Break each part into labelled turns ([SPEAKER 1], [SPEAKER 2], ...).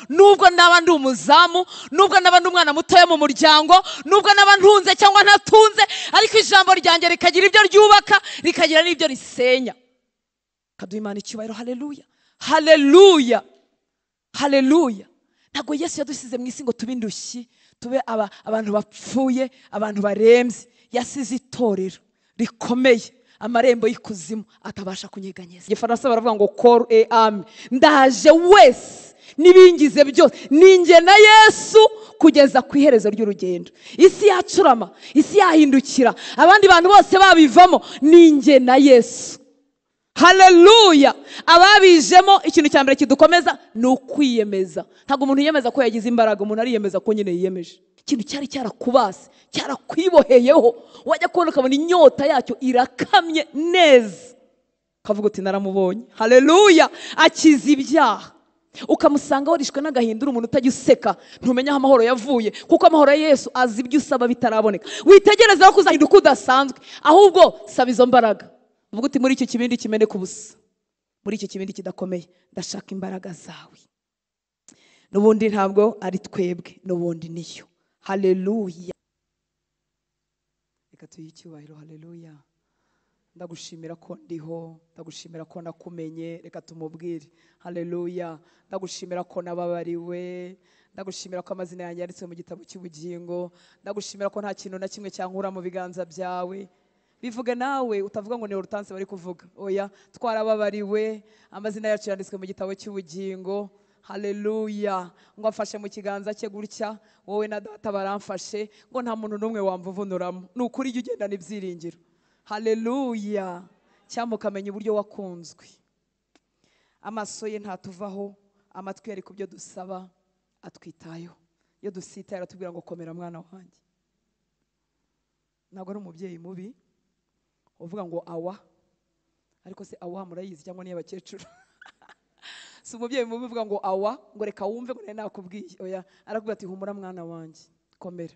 [SPEAKER 1] nubwo naba ndi umuzamu, nubwo naba ndi umwana mutoya mu muryango, nubwo naba ntunze cyangwa ntatunze, ariko ijambo ryanjye rikagira ibyo ryubaka, rikagira n'ibyo risenya. Kaduha Imana icyubahiro. Haleluya, haleluya, haleluya. Ntabwo Yesu yadusize mu isi ngo tube indushyi, tube abantu bapfuye, abantu barembye. Yasize itorero rikomeye, amarembo y'ikuzimu atabasha kunyeganyeza. Igifaransa baravuga ngo corps et âme. Ndaje wese n'ibingize byose, ninjye na Yesu kugeza ku iherezo ry'urugendo. Isi yacurama, isi yahindukira, abandi bantu bose babivamo, ninjye na Yesu. Haleluya. Ababijemo ikintu cya mbere kidukomeza ni ukwiyemeza. Ntabwo umuntu yiyemeza ko yagize imbaraga, umuntu ariyemeza ko nyine yiyemeje. Ikintu cyari cyarakubase, cyarakwiboheyeho, wajya kubona ukabona inyota yacyo irakamye neza, ukavuga uti naramubonye. Haleluya. Akiza ibyaha, ukamusanga warishwe n'agahindura, umuntu utajya useka, ntumenya aho amahoro yavuye, kuko amahoro ya Yesu azi ibyo usaba bitaraboneka. Witegereza ko uzahinduka udasanzwe, ahubwo saba izo mbaraga. Uvuga uti muri icyo kibindi kimeneka ubusa, muri icyo kibindi kidakomeye, ndashaka imbaraga zawe. N'ubundi ntabwo ari twebwe, n'ubundi niyo. Haleluya. Reka tuyihe icyubahiro. Haleluya. Ndagushimira ko ndiho, ndagushimira ko nakumenye. Reka tumubwire. Haleluya. Ndagushimira ko nababariwe, ndagushimira ko amazina yanjye yanditse mu gitabo cy'ubugingo, ndagushimira ko nta kintu na kimwe cyankura mu biganza byawe. Bivuge nawe, utavuga ngo ni Hortense bari kuvuga. Oya, twarababariwe, amazina yacu yanditswe mu gitabo cy'ubugingo. Haleluya. Ngo afashe mu kiganza cye gutya, wowe na data baramfashe, ngo nta muntu n'umwe wamvuvunuramo. Ni ukuri ujye ugendana ibyiringiro. Haleluya. Cyangwa ukamenya uburyo wakunzwe. Amaso ye ntatuvaho, amatwi yari ku byo dusaba, atwitayeho. Iyo dusitaye aratubwira ngo komera mwana wanjye. Ntabwo ari umubyeyi mubi uvuga ngo awa, ariko se awa murayizi cyangwa niyo abakecuru? Si umubyeyi mubi uvuga ngo awa, ngo reka wumve ngo nakubwiye. Oya, arakubwira ati humura mwana wanjye, komera,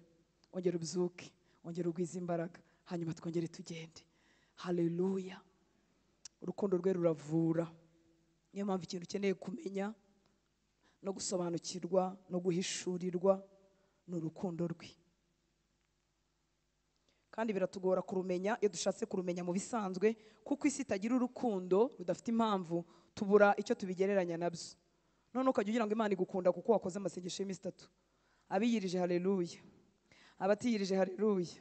[SPEAKER 1] ongera ubyuke, ongera ugwize imbaraga, hanyuma twongere tugende. Haleluya. Urukundo rwe ruravura. Niyo mpamvu ikintu ukeneye kumenya no gusobanukirwa no guhishurirwa ni urukundo rwe. Kandi biratugora kurumenya iyo dushatse kurumenya mu bisanzwe, kuko isi itagira urukundo rudafite impamvu, tubura icyo tubigereranya nabyo. None ukajya ugira ngo Imana igukunda kuko wakoze amasengesho y'iminsi 3. Abiyirije haleluya, abatiyirije haleluya.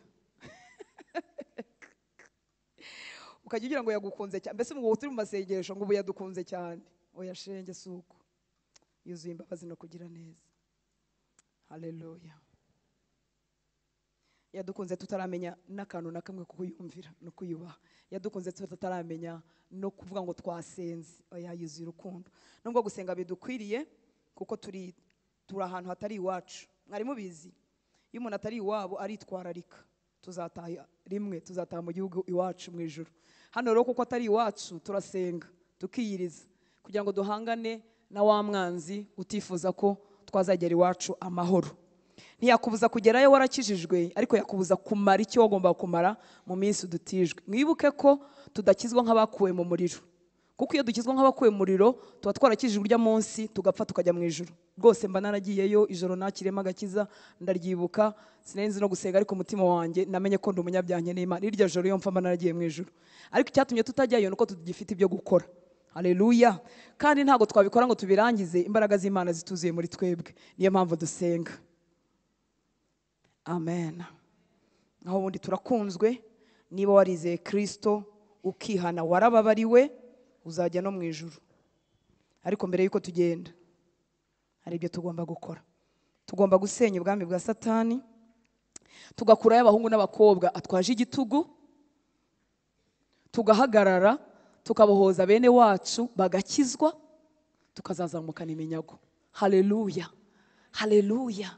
[SPEAKER 1] Ukajya ugira ngo yagukunze cyane, mbese ngo turi mu masengesho ngo ubu yadukunze cyane. Oya shenge suko, yuzuye imbabazi no kugira neza. Haleluya. Yadukunze tutaramenya n'akantu na kamwe kukuyumvira no kuyubaha. Yadukunze tutaramenya no kuvuga ngo twasenze. Oya, yuzuye urukundo. Nubwo gusenga bidukwiriye, kuko turi ahantu hatari iwacu. Mwari mubizi, iyo umuntu atari iwabo aritwararika. Tuzataha rimwe, tuzataha mu gihugu iwacu mu ijuru. Hano rero kuko atari iwacu, turasenga tukiyiriza kugira ngo duhangane na wa mwanzi utifuza ko twazagera iwacu amahoro. Ntiyakubuza kugerayo warakijijwe, ariko yakubuza kumara icyo wagomba kumara mu minsi udutijwe. Mwibuke ko tudakizwa nk'abakuwe mu muriro, kuko iyo dukizwa nk'abakuwe mu muriro tuba twarakijijwe urya munsi tugapfa tukajya mu ijuru. Rwose mba naragiyeyo ijoro nakirema agakiza, ndaryibuka, sinenzi no gusenga, ariko umutima wanjye namenye ko ndi umunyabyaha nkeneye Imana. Iryo joro yo mfa mba naragiye mu ijuru. Ariko icyatumye tutajyayo nuko tugifite ibyo gukora. Haleluya. Kandi ntago twabikora ngo tubirangize, imbaraga z'Imana zituzuye muri twebwe. Niyo mpamvu dusenga. Amen. Aho ubundi turakunzwe. Niba warizeye Kristo ukihana, warababariwe, uzajya no mu ijuru. Ariko mbere yuko tugenda, hari ibyo tugomba gukora. Tugomba gusenya ubwami bwa Satani, tugakurayo abahungu n'abakobwa atwaje igitugu, tugahagarara, tukabohoza bene wacu bagakizwa, tukazazamukana iminyago. Haleluya. Haleluya.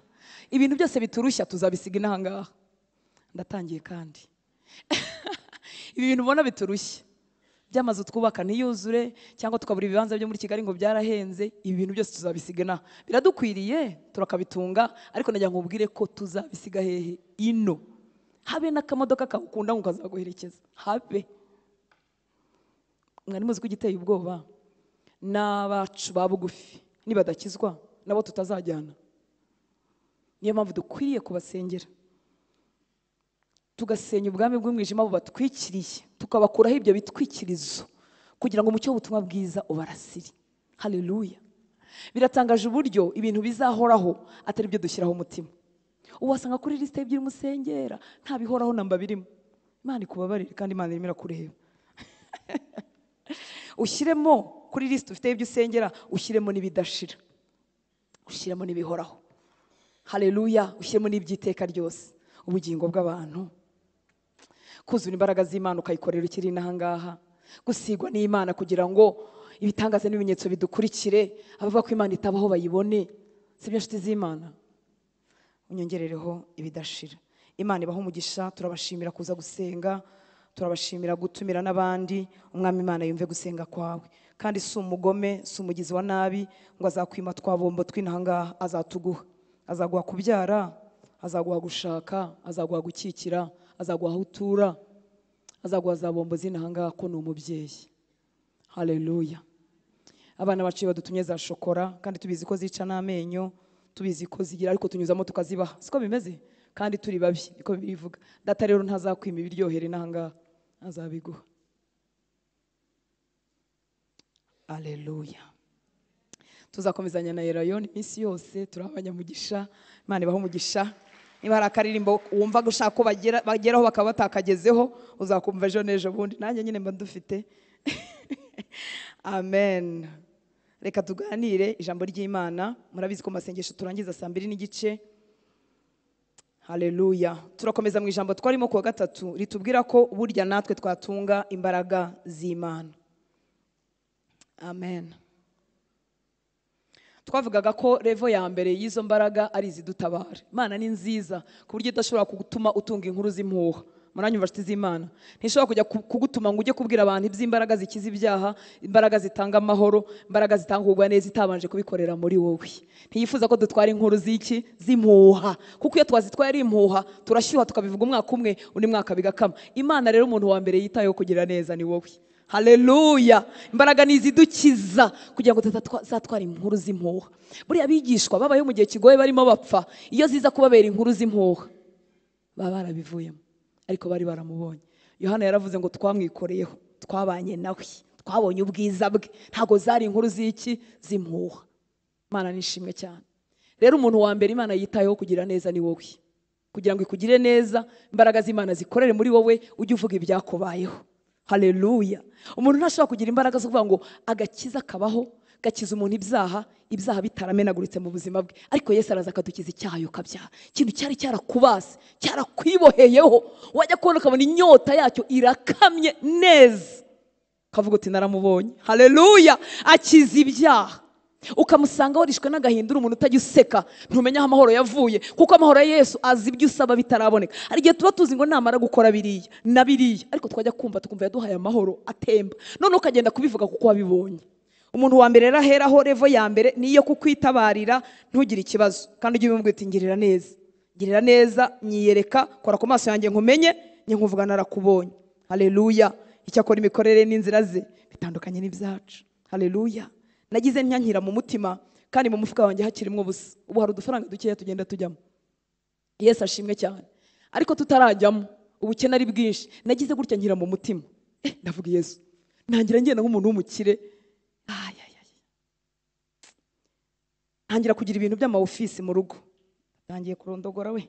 [SPEAKER 1] Ibintu byose biturushya tuzabisiga inahangaha. Ndatangiye kandi. Ibi bintu ubona biturushya, byamaze twubaka ntiyuzure, cyangwa tukabura ibibanza byo muri Kigali ngo byarahenze, ibi bintu byose tuzabisiga inaha. Biradukwiriye, turakabitunga, ariko najya nkubwire ko tuzabisiga hehe? Ino. Habe n'akamodoka kakukunda ngo kazaguherekeza. Habe. Mwari muzi ko igiteye ubwoba n'abacu babugufi nibadakizwa nabo tutazajyana. Niyo mpamvu dukwiriye kubasengera, tugasenya ubwami bw'umwijima bubatwikiriye, tukabakuraho ibyo bitwikirizo kugira ngo umucyo w'ubutumwa bwiza ubarasire. Haleluya. Biratangaje uburyo ibintu bizahoraho atari byo dushyiraho umutima. Ubasanga kuri liste y'ibyo umusengera nta bihoraho namba birimo. Imana ikubabarire kandi Imana irimo irakureba. Ushyiremo kuri liste ufite y'ibyo usengera, ushyiremo n'ibidashira, ushyiremo n'ibihoraho. Haleluya. Ushyiremo n'ibyiteka ryose, ubugingo bw'abantu, kuzura imbaraga z'Imana ukayikorera ukiri n'ahangaha, gusigwa n'Imana kugira ngo ibitangaza n'ibimenyetso bidukurikire, abavuga ko Imana itabaho bayibone. Sibyo nshuti z'Imana? Unyongerereho ibidashira. Imana ibaho umugisha. Turabashimira kuza gusenga, turabashimira gutumira n'abandi. Umwami Imana yumve gusenga kwawe, kandi si umugome, si umugizi wa nabi ngo azakwima twabombo tw'inahangaha. Azatuguha, azaguha kubyara, azaguha gushaka, azaguha gukikira, azaguha aho utura, azaguha za bombo z'inahangaha ko ni umubyeyi. Haleluya. Abana bacu badutumye za shokora, kandi tubizi ko zica n'amenyo, tubizi ko zigira, ariko tunyuzamo tukazibaha. Siko bimeze? Kandi turi babi, niko bivuga. Data rero ntazakwima ibiryohere n'ahangaha, azabiguha. Haleluya. Tuzakomezanya na Erayoni iminsi yose, turabanyamugisha. Imana ibaho umugisha. Niba hari akaririmbo wumva gushaka ko bageraho bakaba batakagezeho, uzakumva ejo n'ejo bundi. Nanjye nyine mba dufite. Amen. Reka tuganire ijambo ry'Imana. Murabizi ko masengesho turangiza 2:30. Haleluya. Turakomeza mu ijambo twarimo kuwa gatatu ritubwira ko burya natwe twatunga imbaraga z'Imana. Amen. Twavugaga ko revo ya mbere y'izo mbaraga ari izidutabara. Imana ni nziza ku buryo idashobora kugutuma utunga inkuru z'impuha. Muranyumva nshuti z'Imana? Ntishobora kujya kugutuma ngo ujye kubwira abantu iby'imbaraga zikiza ibyaha, imbaraga zitanga amahoro, imbaraga zitanga kugwa neza itabanje kubikorera muri wowe. Ntiyifuza ko dutwara inkuru z'iki z'impuha, kuko iyo twazitwaye ari impuha turashyuha tukabivuga umwaka umwe undi mwaka bigakama. Imana rero umuntu wa mbere yitayeho kugira neza ni wowe. Haleluya. Imbaraga nizidukiza kugira ngo tutazatwara inkuru z'impuha. Buriya abigishwa babaye mu gihe kigoye barimo bapfa, iyo ziza kubabera inkuru z'impuha baba barabivuyemo, ariko bari baramubonye. Yohana yaravuze ngo twamwikoreyeho, twabanye nawe, twabonye ubwiza bwe. Ntago zari inkuru z'iki z'impuha. Imana nishimwe cyane. Rero umuntu wa mbere Imana yitayeho kugira neza ni wowe, kugira ngo ikugire neza. Imbaraga z'Imana zikorere muri wowe, ujye uvuga ibyakubayeho. Haleluya. Umuntu ntashobora kugira imbaraga zo kuvuga ngo agakiza kabaho, gakiza umuntu ibyaha bitaramenaguritse mu buzima bwe, ariko Yesu araza akadukiza icyaha yukabyara. Ikintu cyari cyarakubase, cyarakwiboheyeho, wajya kubona ukabona inyota yacyo irakamye neza, kavuga uti naramubonye. Haleluya. Akiza ibyaha. Ukamusanga warishwe n'agahinda, umuntu utajya useka, ntumenya aho amahoro yavuye, kuko amahoro ya Yesu azi ibyo usaba bitaraboneka. Hari igihe tuba tuzi ngo namara gukora biriya na biriya, ariko twajya kumva tukumva yaduhaye amahoro atemba, none ukagenda kubivuga kuko wabibonye. Umuntu wa mbere aheraho revo ya mbere niyo kukwitabarira ntugire ikibazo, kandi ujye umubwira uti ngirira neza, ngirira neza, nyiyereka, kora ku maso yanjye nkumenye, nkuvuga narakubonye. Haleluya. Icyakora imikorere n'inzira ze bitandukanye n'ibyacu. Haleluya. Nagize nyankira mu mutima, kandi mu mufuka wanjye hakirimo busa. Ubu hari udufaranga dukeya tugenda tujyamo. Yesu ashimwe cyane. Ariko tutarajyamo, ubukene ari bwinshi. Nagize gutya nkira mu mutima. Ndavuga Yesu. Ntangira ngenda nk'umuntu w'umukire. Ntangira kugira ibintu by'amaofisi mu rugo. Ntangiye kurondogora we.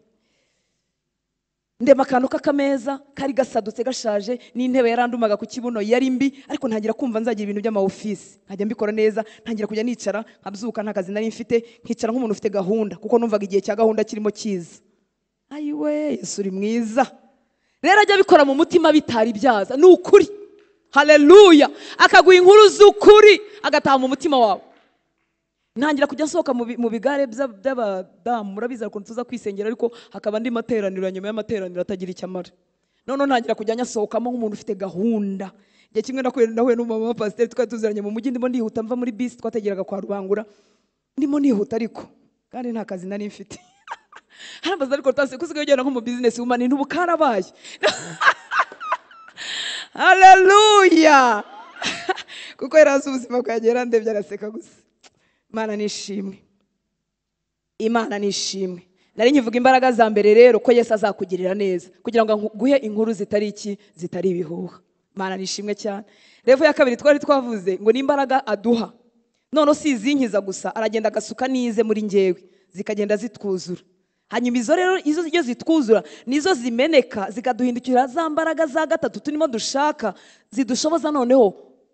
[SPEAKER 1] Ndema akantu k'akameza kari gasadutse gashaje, n'intebe yarandumaga ku kibuno yari mbi, ariko ntangira kumva nzagira ibintu by'amaofisi. Nkajya mbikora neza, ntangira kujya nicara, nkabyuka nta kazi nari mfite, nkicara nk'umuntu ufite gahunda, kuko numvaga igihe cya gahunda kirimo kiza. Ayiwe, Yesu uri mwiza. Rero ajya bikora mu mutima bitari byaza, ni ukuri. Haleluya. Akaguha inkuru z'ukuri, agataha mu mutima wawe. Ntangira kujya nsohoka mu bigare by'abadamu, murabiza ko tuza kwisengera, ariko hakaba andi materaniro, nyuma y'amateraniro atagira icyo amara. None ntangira kujya nyasohokamo nk'umuntu ufite gahunda. Igihe kimwe nahuye n'umumama wa pasiteri, twari tuziranye mu mujyi, ndimo ndihuta mva muri bisi twategeraga kwa Rubangura, ndimo nihuta ariko kandi nta kazi nari mfite. Harambaza ariko tase kusigaye ugenda nko mu business woman, ntubu karabaye. Haleluya. Kuko yarazi ubuzima bwagera ndebye araseka gusa. Mana nishimwe. Imana nishimwe. Nari nkivuga imbaraga za mbere rero ko Yesu azakugirira neza kugira ngo guhe inkuru zitari iki, zitari ibihuha. Imana nishimwe cyane. Revo ya kabiri twari twavuze ngo ni imbaraga aduha. None si izinkiza gusa, aragenda agasuka nize muri njyewe zikagenda zitwuzura. Hanyuma izo rero iyo zitwuzura nizo zimeneka zikaduhindukira za mbaraga za gatatu turimo dushaka zidushoboza noneho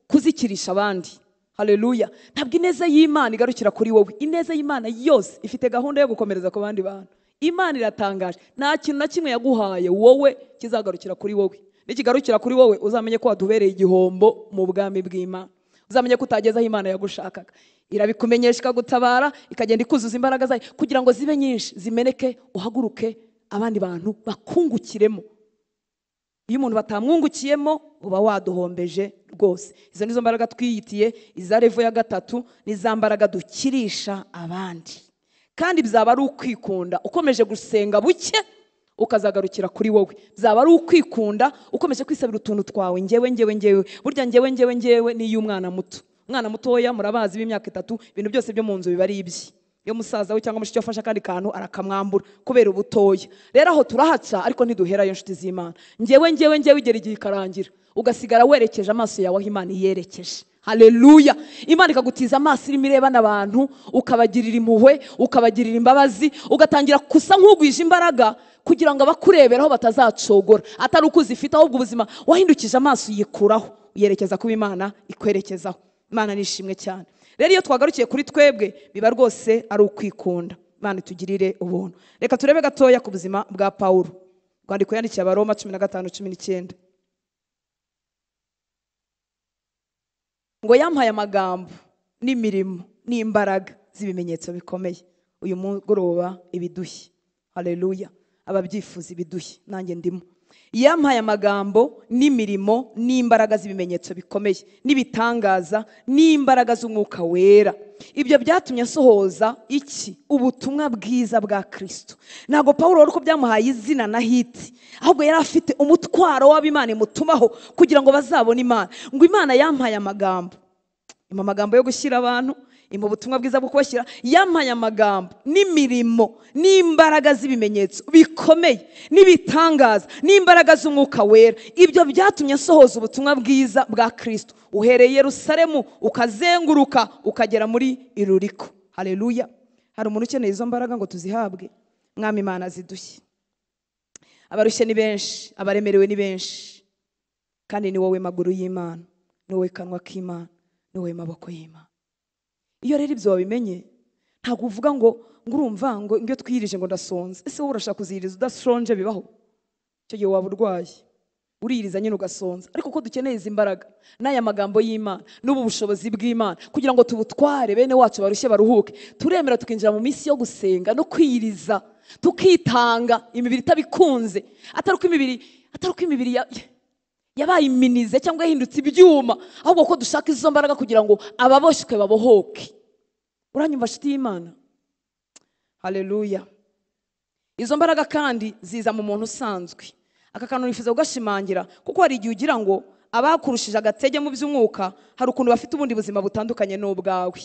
[SPEAKER 1] kuzikirisha abandi. Haleluya. Ntabwo ineza y'Imana igarukira kuri wowe. Ineza y'Imana yose ifite gahunda yo gukomereza ku bandi bantu. Imana iratangaje. Nta kintu na kimwe yaguhaye wowe kizagarukira kuri wowe. Nikigarukira kuri wowe uzamenye ko wadubereye igihombo mu bwami bw'Imana. Uzamenye ko utageze aho Imana yagushakaga. Irabikumenyesha ikagutabara ikagenda ikuzuza imbaraga zayo kugira ngo zibe nyinshi zimeneke uhaguruke abandi bantu bakungukiremo. Iyo umuntu batamwungukiyemo uba waduhombeje rwose. Izo nizo mbaraga twiyitiye, iza revo ya gatatu ni za mbaraga dukirisha abandi. Kandi bizaba ari ukwikunda ukomeje gusenga buke ukazagarukira kuri wowe. Bizaba ari ukwikunda ukomeje kwisabira utuntu twawe njyewe. Burya njyewe ni y'umwana muto. Umwana mutoya murabazi b'imyaka 3 ibintu byose byo mu nzu biba ari ibye. Iyo musaza we cyangwa mushiki afasha kandi kantu arakamwambura kubera ubutoya. Rero aho turahaca ariko ntiduhera yo nshuti z'Imana. Njyewe igera igihe ikarangira ugasigara werekeje amaso yawe aho Imana yerekeje. Haleluya. Imana ikagutiza amaso irimo ireba n'abantu ukabagirira impuhwe ukabagirira imbabazi ugatangira kusa nk'ugwije imbaraga kugira ngo abakureberaho batazacogora atari uko uzifite ahubwo ubuzima wahindukije amaso yikuraho uyerekeza kuba Imana ikwerekezaho. Imana nishimwe cyane. Rero iyo twagarukiye kuri twebwe biba rwose ari ukwikunda. Imana itugirire ubuntu. Reka turebe gatoya ku buzima bwa Paulo. Rwandiko yandikiye Abaroma 15:19. Ngo yampaye amagambo n'imirimo n'imbaraga z'ibimenyetso bikomeye. Uyu mugoroba ibidushye. Haleluya. Ababyifuza ibidushye nanjye ndimo. Yampaye amagambo n'imirimo n'imbaraga z'ibimenyetso bikomeye n'ibitangaza n'imbaraga z'umwuka wera. Ibyo byatumye asohoza iki? Ubutumwa bwiza bwa Kristo. Ntago Paulo uko byamuhaye izina na hiti, ahubwo yari afite umutwaro w'Imana imutumaho kugira ngo bazabone Imana. Ngo Imana yampaye amagambo. Amagambo yo gushyira abantu mu butumwa bwiza bwo kubashyira. Yampaye amagambo n'imirimo n'imbaraga z'ibimenyetso bikomeye n'ibitangaza n'imbaraga z'umwuka wera. Ibyo byatumye asohoza ubutumwa bwiza bwa Kristo uhereye Yerusalemu ukazenguruka ukagera muri Iluriko. Haleluya. Hari umuntu ukeneye izo mbaraga ngo tuzihabwe. Mwami Imana zidushye. Abarushye ni benshi, abaremerewe ni benshi, kandi ni wowe maguru y'Imana, ni wowe kanwa k'Imana, ni wowe maboko y'Imana. Iyo rero ibyo wabimenye ntabwo uvuga ngo urumva ngo iyo twirije ngo ndasonze. Ese wowe urashaka kuziriza udashonje bibaho? Icyo gihe waba urwaye uririza nyine ugasonza. Ariko ko dukeneye izi mbaraga n'aya magambo y'Imana n'ubu bushobozi bw'Imana kugira ngo tubutware bene wacu barushye baruhuke, turemera tukinjira mu minsi yo gusenga no kwiriza tukitanga imibiri itabikunze, atari uko imibiri yabaye iminize cyangwa yahindutse ibyuma, ahubwo ko dushaka izo mbaraga kugira ngo ababoshywe babohoke. Uranyumva nshuti y'Imana? Haleluya. Izo mbaraga kandi ziza mu muntu usanzwe. Aka kantu nifuza kugashimangira kuko hari igihe ugira ngo abakurushije agatege mu by'umwuka hari ukuntu bafite ubundi buzima butandukanye n'ubwawe.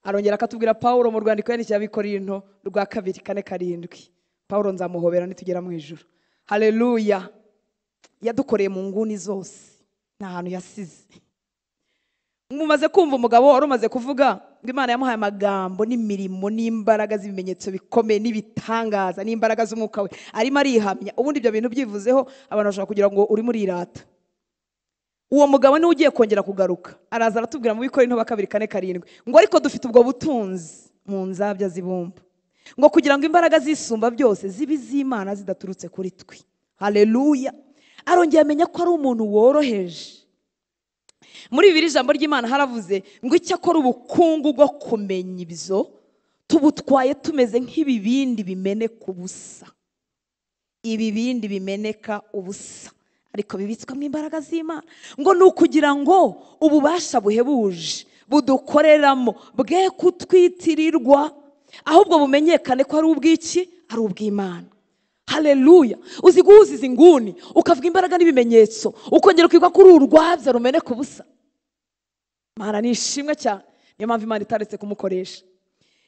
[SPEAKER 1] Arongera akatubwira Paulo mu rwandiko yandikiye Abikorinto 2:4-7. Paulo nzamuhobera nitugera mu ijuru. Haleluya. Yadukoreye mu nguni zose nta hantu yasize. Mumaze kumva umugabo wari umaze kuvuga ngo Imana yamuhaye amagambo n'imirimo n'imbaraga z'ibimenyetso bikomeye n'ibitangaza n'imbaraga z'umwuka we, arimo arihamya. Ubundi ibyo bintu byivuzeho abantu bashaka kugira ngo uri muri irata. Uwo mugabo ni ugiye kongera kugaruka, araza aratubwira mu Bikorinto 2:4-7 ngo ariko dufite ubwo butunzi mu nzabya zibumba, ngo kugira ngo imbaraga zisumba byose zibe z'Imana zidaturutse kuri twe. Haleluya. Arongera amenya ko ari umuntu woroheje. Muri Bibiliya ijambo ry'Imana haravuze ngo icyakora ubukungu bwo kumenya ibyo tubutwaye tumeze nk'ibibindi bimeneka ubusa. Ibibindi bimeneka ubusa ariko bibitswamo imbaraga z'Imana. Ngo ni ukugira ngo ububasha buhebuje budukoreramo bwe kutwitirirwa, ahubwo bumenyekane ko ari ubw'iki? Ari ubw'Imana. Haleluya. Uzi guhuziza inguni ukavuga imbaraga n'ibimenyetso ukongera ukigwa kuri urwabya rumeneka ubusa. Mana nishimwe cyane. Niyo mpamvu Imana itaretse kumukoresha.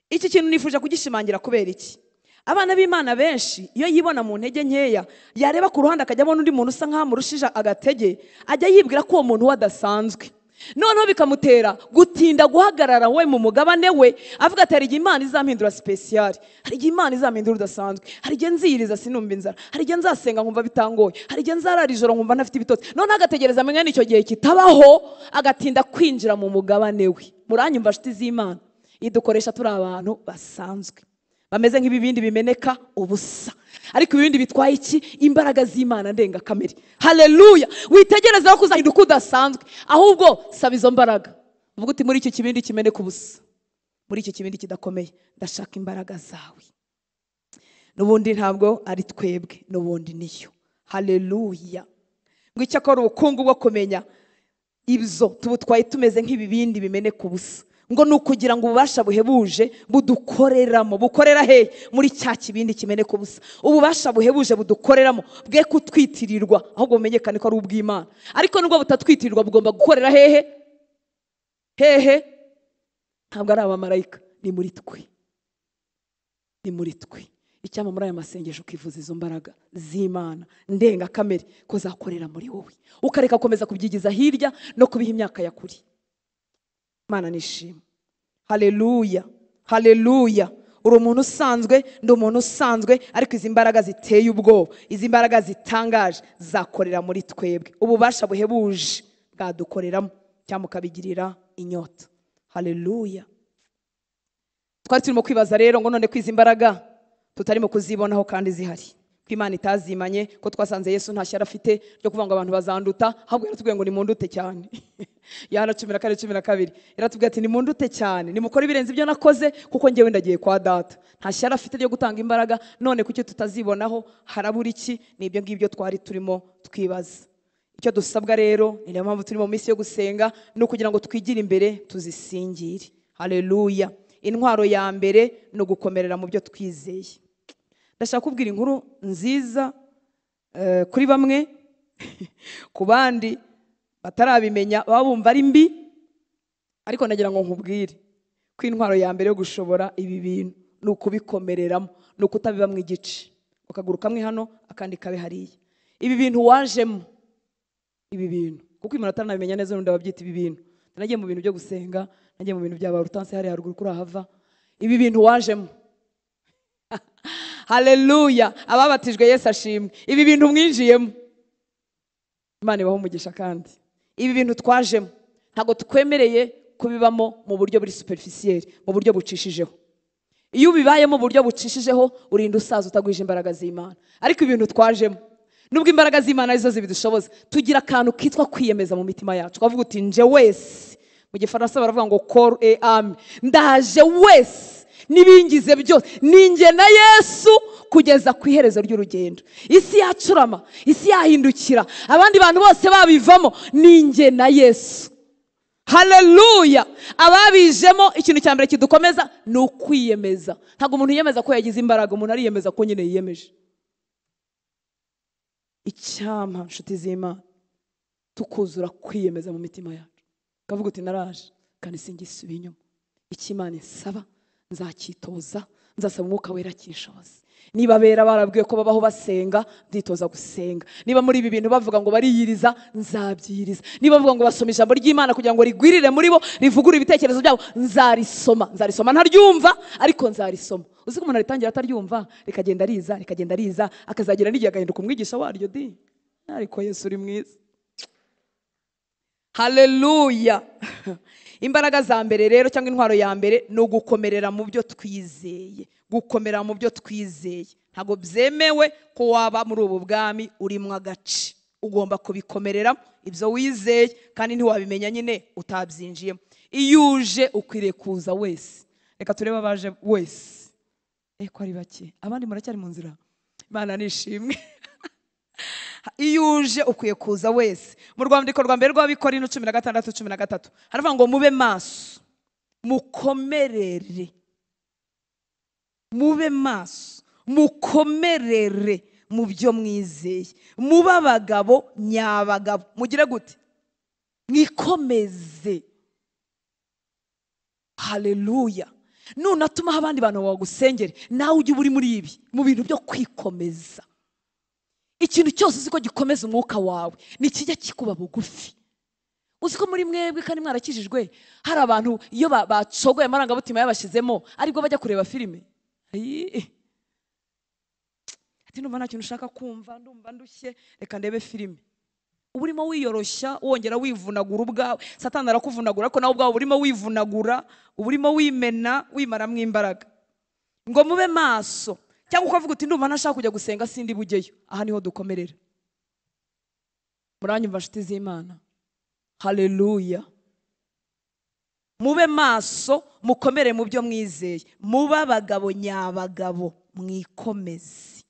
[SPEAKER 1] iki kintu nifuje kugishimangira kubera iki? Abana b'Imana benshi iyo yibona mu ntege nkeya, yareba ku ruhande akajya abona undi muntu usa nkaho amurushije agatege, ajya yibwira ko uwo muntu wadasanzwe. Noneho bikamutera gutinda guhagarara we mu mugabane we, avuga ati hari igihe Imana izampindura special, hari igihe Imana izampindura udasanzwe, hari igihe nziyiriza sinumva inzara, hari igihe nzasenga nkumva bitangoye, hari igihe nzarara ijoro nkumva ntafite ibitotsi. Noneho agategereza amenye n'icyo gihe kitabaho, agatinda kwinjira mu mugabane we. Muranyumva nshuti z'Imana? Idukoresha turi abantu basanzwe, bameze nk'ibibindi bimeneka ubusa, ariko ibindi bitwaye iki? Imbaraga z'Imana ndenga kamere. Haleluya! Witegereza ko uzahinduka udasanzwe, ahubwo saba izo mbaraga. Uvuga uti muri iki kibindi kimeneka ubusa, muri iki kibindi kidakomeye, ndashaka imbaraga zawe. Nubundi ntabwo ari twebwe, nubundi niyo. Haleluya! Ngo icyakora ubukungu bwo kumenya ibyo tubutwaye tumeze nk'ibibindi bimeneka ubusa, ngo nukugira ngo ububasha buhebuje budukoreramo. Bukorera he? Muri cya kibindi kimeneka ubusa. Ububasha buhebuje budukoreramo bwe kutwitirirwa, ahubwo bumenyekane ko ari ubw'Imana. Ariko nubwo butatwitirirwa bugomba gukorera hehe? Ntabwo ari abamarayika, ni muri twe, ni muri twe. Icyama muri aya masengesho ukivuza izo mbaraga z'Imana ndenga kamere ko zakorera muri wowe, ukareka komeza kubyigiza hirya no kubiha imyaka ya kuri. Mana nishimwe. Haleluya, haleluya. Uri umuntu usanzwe, ndi umuntu usanzwe, ariko izi mbaraga ziteye ubwoba, izi mbaraga zitangaje zakorera muri twebwe. Ububasha buhebuje bwadukoreramo cyangwa mukabigirira inyota. Haleluya. Twari turimo kwibaza rero ngo none kwiza imbaraga tutarimo kuzibonaho kandi zihari, ko Imana itazimanye, ko twasanze Yesu nta shyara afite ryo kuvuga ngo abantu bazanduta, ahubwo yaratubwiye ngo nimundute cyane. Yohana 14:12 yaratubwiye ati nimundute cyane, nimukore ibirenze ibyo nakoze, kuko njyewe ndagiye kwa Data. Nta shyara afite ryo gutanga imbaraga. None kuki tutazibonaho? Harabura iki? Nibyo ngibyo twari turimo twibaza. Icyo dusabwa rero, ni mpamvu turi mu minsi yo gusenga, no kugira ngo twigire imbere tuzisingire. Haleluya. Intwaro ya mbere no gukomerera mu byo twizeye. Ndashaka kubwira inkuru nziza kuri bamwe, ku bandi batarabimenya baba bumva ari mbi, ariko nagira ngo nkubwire ko intwaro ya mbere yo gushobora ibi bintu ni ukubikomereramo, ni ukutabibamwe igice, ukaguru kamwe hano akandi kabe hariya. Ibi bintu wajemo, ibi bintu kuko umuntu ataranabimenya neza n'undi ababyita ibi bintu. Nagiye mu bintu byo gusenga, nagiye mu bintu by'aba rutanse hari haruguru kuri ahava. Ibi bintu wajemo, haleluya, ababatijwe Yesu ashimwe, ibi bintu mwinjiyemo, Imana ibaho umugisha. Kandi ibi bintu twajemo ntago tukwemereye kubibamo mu buryo buri superficiel, mu buryo bucishijeho. Iyo ubibayemo mu buryo bucishijeho urinda usaza utagwije imbaraga z'Imana. Ariko ibintu twajemo, nubwo imbaraga z'Imana arizo zibidushoboza, tugira akantu kitwa kwiyemeza mu mitima yacu. Twavuga uti nje wese, mu Gifaransa baravuga ngo corps et âme, ndaje wese nibingize byose, ninjye na Yesu kugeza ku iherezo ry'urugendo. Isi yacurama, isi yahindukira, abandi bantu bose babivamo, ninjye na Yesu. Haleluya. Ababijemo ikintu cya mbere kidukomeza ni ukwiyemeza. Ntabwo umuntu yiyemeza ko yagize imbaraga, umuntu ariyemeza ko nyine yiyemeje. Icyama nshuti z'Imana, tukuzura kwiyemeza mu mitima yacu, kavuga uti naraje kandi singisubiye inyuma. Icyo Imana isaba nzakitoza, nzasaba Umwuka Wera kinshoboze. Niba bera barabwiye ko babaho basenga, nditoza gusenga. Niba muri ibi bintu bavuga ngo bariyiriza, nzabyiriza. Niba bavuga ngo basoma ijambo ry'Imana kugira ngo rigwirire muri bo, rivugure ibitekerezo byabo, nzarisoma. Nzarisoma ntaryumva, ariko nzarisoma. Uzi ko umuntu aritangira ataryumva, rikagenda riza, akazagira n'igihe agahinduka umwigisha waryo di. Ariko Yesu uri mwiza. Haleluya. Imbaraga za mbere rero cyangwa intwaro ya mbere ni ugukomerera mu byo twizeye. Gukomera mu byo twizeye. Ntago byemewe ko waba muri ubu bwami urimo agace. Ugomba kubikomerera ibyo wizeye, kandi ntiwabimenya nyine utabyinjiyemo. Iyo uje ukwiriye kuza wese. Reka turebe abaje wese. Ko ari bake, abandi muracyari mu nzira. Imana nishimwe. Iyo uje ukwiye kuza wese. Mu rwandiko rwa mbere rw'Abikorino 16:13 haravuga ngo mube maso, mukomerere, mube maso, mukomerere mu byo mwizeye, mube abagabo nyabagabo. Mugire gute? Mwikomeze. Haleluya. nunatuma abandi bantu bagusengere, nawe ujye uri muri ibi mu bintu byo kwikomeza. Ikintu cyose uzi ko gikomeza umwuka wawe ni kijya kikuba bugufi. Uzi ko muri mwebwe kandi mwarakijijwe hari abantu iyo bacogoye amarangamutima yabashizemo aribwo bajya kureba filime. Ati ndumva nta kintu ushaka kumva, ndumva ndushye, reka ndebe filime. Uburimo wiyoroshya, wongera wivunagura ubwawe. Satani arakuvunagura ariko nawe ubwawe urimo wivunagura, uburimo wimena, wimaramwe imbaraga. Ngo mube maso. Cyangwa ukavuga uti ndumva ntashaka kujya gusenga sindi bugeyo. Aha niho dukomerera. Muranyumva nshuti z'Imana? Haleluya. Mube maso, mukomere mu byo mwizeye. Muba abagabo nyabagabo, mwikomeze.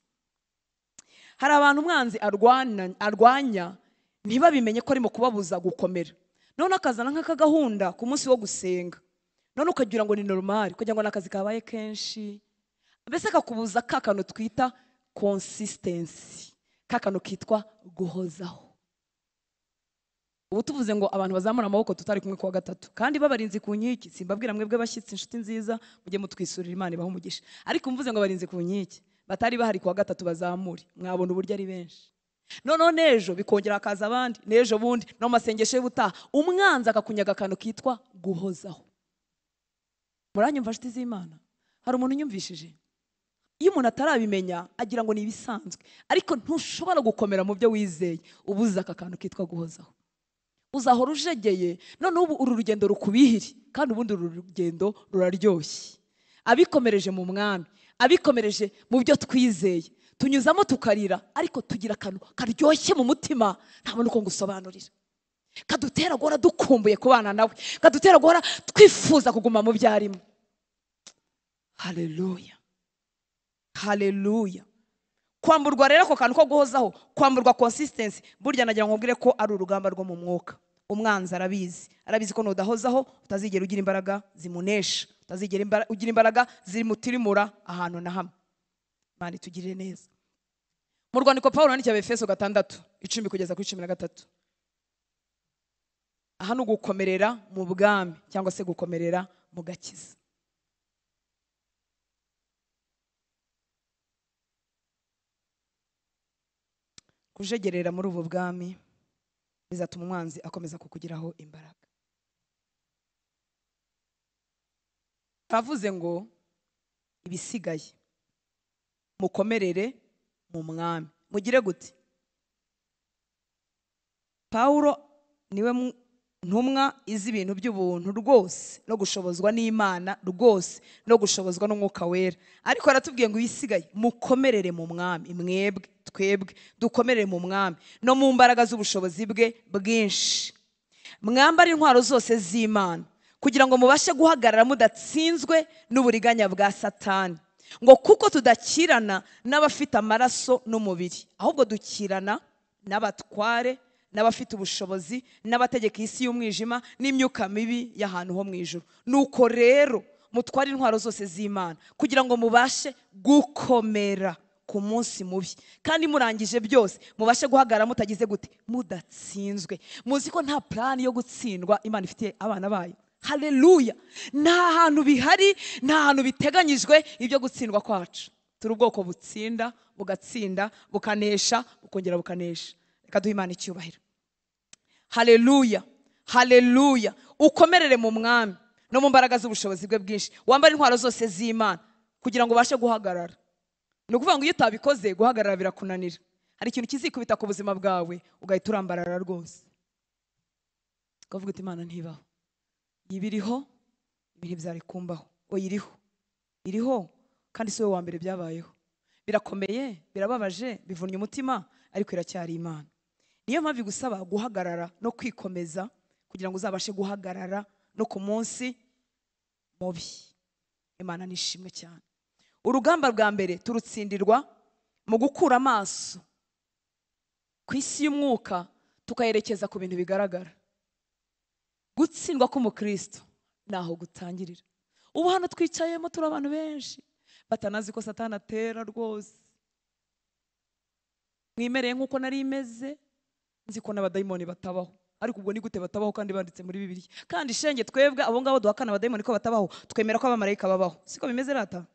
[SPEAKER 1] Hari abantu umwanzi arwanya ntibabimenye ko arimo kubabuza gukomera. None akazana nk'akagahunda ku munsi wo gusenga. None ukagira ngo ni normal, kugira ngo nakazi kabaye kenshi. Mbese kakubuza kakano twita consistency. Kakano kitwa guhozaho. Ubu tuvuze ngo abantu bazamura amaboko tutari kumwe kwa gatatu. Kandi babarinzi ku nkiki, simbabwira mwebwe bashyitsi inshuti nziza, mujye mutwisurira Imana ibaho umugisha. Ariko mvuze ngo barinzi ku nkiki, batari bahari kwa gatatu bazamuri. Mwabona uburyo ari benshi. None nejo bikongera akaza abandi, nejo bundi no masengesho y'ubutaha, umwanzi akakunyaga akano kitwa guhozaho. Muranyumva nshuti z'Imana? Hari umuntu unyumvishije? Iyo umuntu atarabimenya agira ngo ni ibisanzwe, ariko ntushobora gukomera mu byo wizeye ubuza aka kantu kitwa guhozaho. Uzahora ujegeye, none ubu uru rugendo rukubihiri, kandi ubundi uru rugendo ruraryoshye. Abikomereje mu mwami, abikomereje mu byo twizeye, tunyuzamo tukarira, ariko tugira akantu karyoshye mu mutima, ntabona uko ngusobanurira. Kadutera guhora dukumbuye kubana nawe, kadutera guhora twifuza kuguma mu byarimo. Haleluya. Haleluya. Kwamburwa rero ko kantu ko guhozaho, kwamburwa consistency, burya nagira nkubwire ko ari urugamba rwo mu mwuka. Umwanzi arabizi ko nudahozaho utazigera ugira imbaraga zimunesha, utazigera ugira imbaraga zimutirimura ahantu na hamwe. Imana itugirire neza. Mu rwandiko Paulo yandikiye Abefeso 6:10 kugeza ku 13. Aha ni ugukomerera mu bwami cyangwa se gukomerera mu gakiza. Kujegerera muri ubu bwami bizatuma umwanzi akomeza kukugiraho imbaraga. Bavuze ngo ibisigaye mukomerere mu mwami. Mugire gute? Paulo niwe ntumwa izi ibintu by'ubuntu rwose no gushobozwa n'Imana rwose no gushobozwa n'Umwuka Wera. Ariko aratubwiye ngo ibisigaye mukomerere mu mwami. Mwebwe twebwe dukomerere mu mwami no mu mbaraga z'ubushobozi bwe bwinshi. Mwambare intwaro zose z'Imana kugira ngo mubashe guhagarara mudatsinzwe n'uburiganya bwa Satani. Ngo kuko tudakirana n'abafite amaraso n'umubiri, ahubwo dukirana n'abatware, n'abafite ubushobozi, n'abategeka isi y'umwijima n'imyuka mibi y'ahantu ho mu ijuru. Nuko rero mutware intwaro zose z'Imana kugira ngo mubashe gukomera ku munsi mubi, kandi murangije byose mubashe guhagarara mutagize gute? Mudatsinzwe. Muzi ko nta plan yo gutsindwa Imana ifite abana bayo. Haleluya. Nta hantu bihari, nta hantu biteganyijwe ibyo gutsindwa kwacu. Turi ubwoko butsinda, bugatsinda, bukanesha, bukongera bukanesha. Reka duhe Imana icyubahiro. Haleluya. Haleluya. Ukomerere mu mwami no mu mbaraga z'ubushobozi bwe bwinshi. Wambare intwaro zose z'Imana kugira ngo ubashe guhagarara. Ni ukuvuga ngo iyo utabikoze guhagarara birakunanira. Hari ikintu kizikubita ku buzima bwawe ugahita urambarara rwose. Ukavuga uti Imana ntibaho. Ibiriho ibihe byari kumbaho. Oyiriho. Iriho kandi si we wa mbere byabayeho. Birakomeye, birababaje, bivunnye umutima, ariko iracyari Imana. Niyo mpamvu igusaba guhagarara no kwikomeza kugira ngo uzabashe guhagarara no ku munsi mubi. Imana nishimwe cyane. Urugamba rwa mbere turutsindirwa mu gukura amaso ku isi y'umwuka tukayerekeza ku bintu bigaragara. Gutsindwa k'umukristo naho gutangirira. Ubu hano twicayemo turi abantu benshi batanazi ko Satani atera rwose. Mwimereye nk'uko nari imeze, nzi ko n'abadayimoni batabaho. ariko ubwo ni gute batabaho kandi banditse muri Bibiliya? Kandi shenge twebwe abo ngabo duhakana abadayimoni ko batabaho, twemera ko abamarayika babaho. Siko bimeze rata?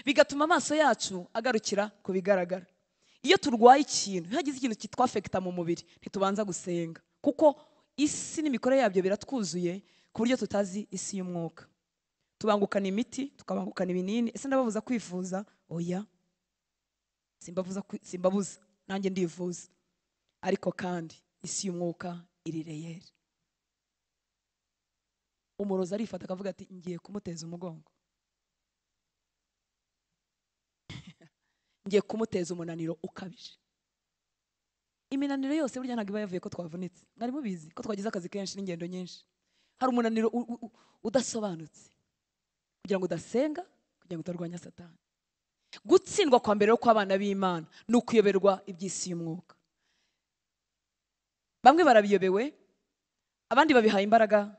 [SPEAKER 1] Bigatuma amaso yacu agarukira ku bigaragara. Iyo turwaye ikintu, hagize ikintu kitwafekta mu mubiri, ntitubanza gusenga, kuko isi n'imikorere yabyo biratwuzuye ku buryo tutazi isi y'umwuka. Tubangukana imiti, tukabangukana ibinini. Ese ndababuza kwifuza? Oya, simbabuza, nanjye ndivuza. Ariko kandi isi y'umwuka iri reyeri. Umurozi arifata akavuga ati ngiye kumuteza umugongo, ngiye kumuteza umunaniro ukabije. Iminaniro yose burya ntabwo iba yavuye ko twavunitse. Mwari mubizi ko twagize akazi kenshi n'ingendo nyinshi. Hari umunaniro udasobanutse, kugira ngo udasenga, kugira ngo utarwanya Satani. Gutsindwa kwa mbere kw'abana b'Imana ni ukuyoberwa iby'isi y'umwuka. Bamwe barabiyobewe, abandi babihaye imbaraga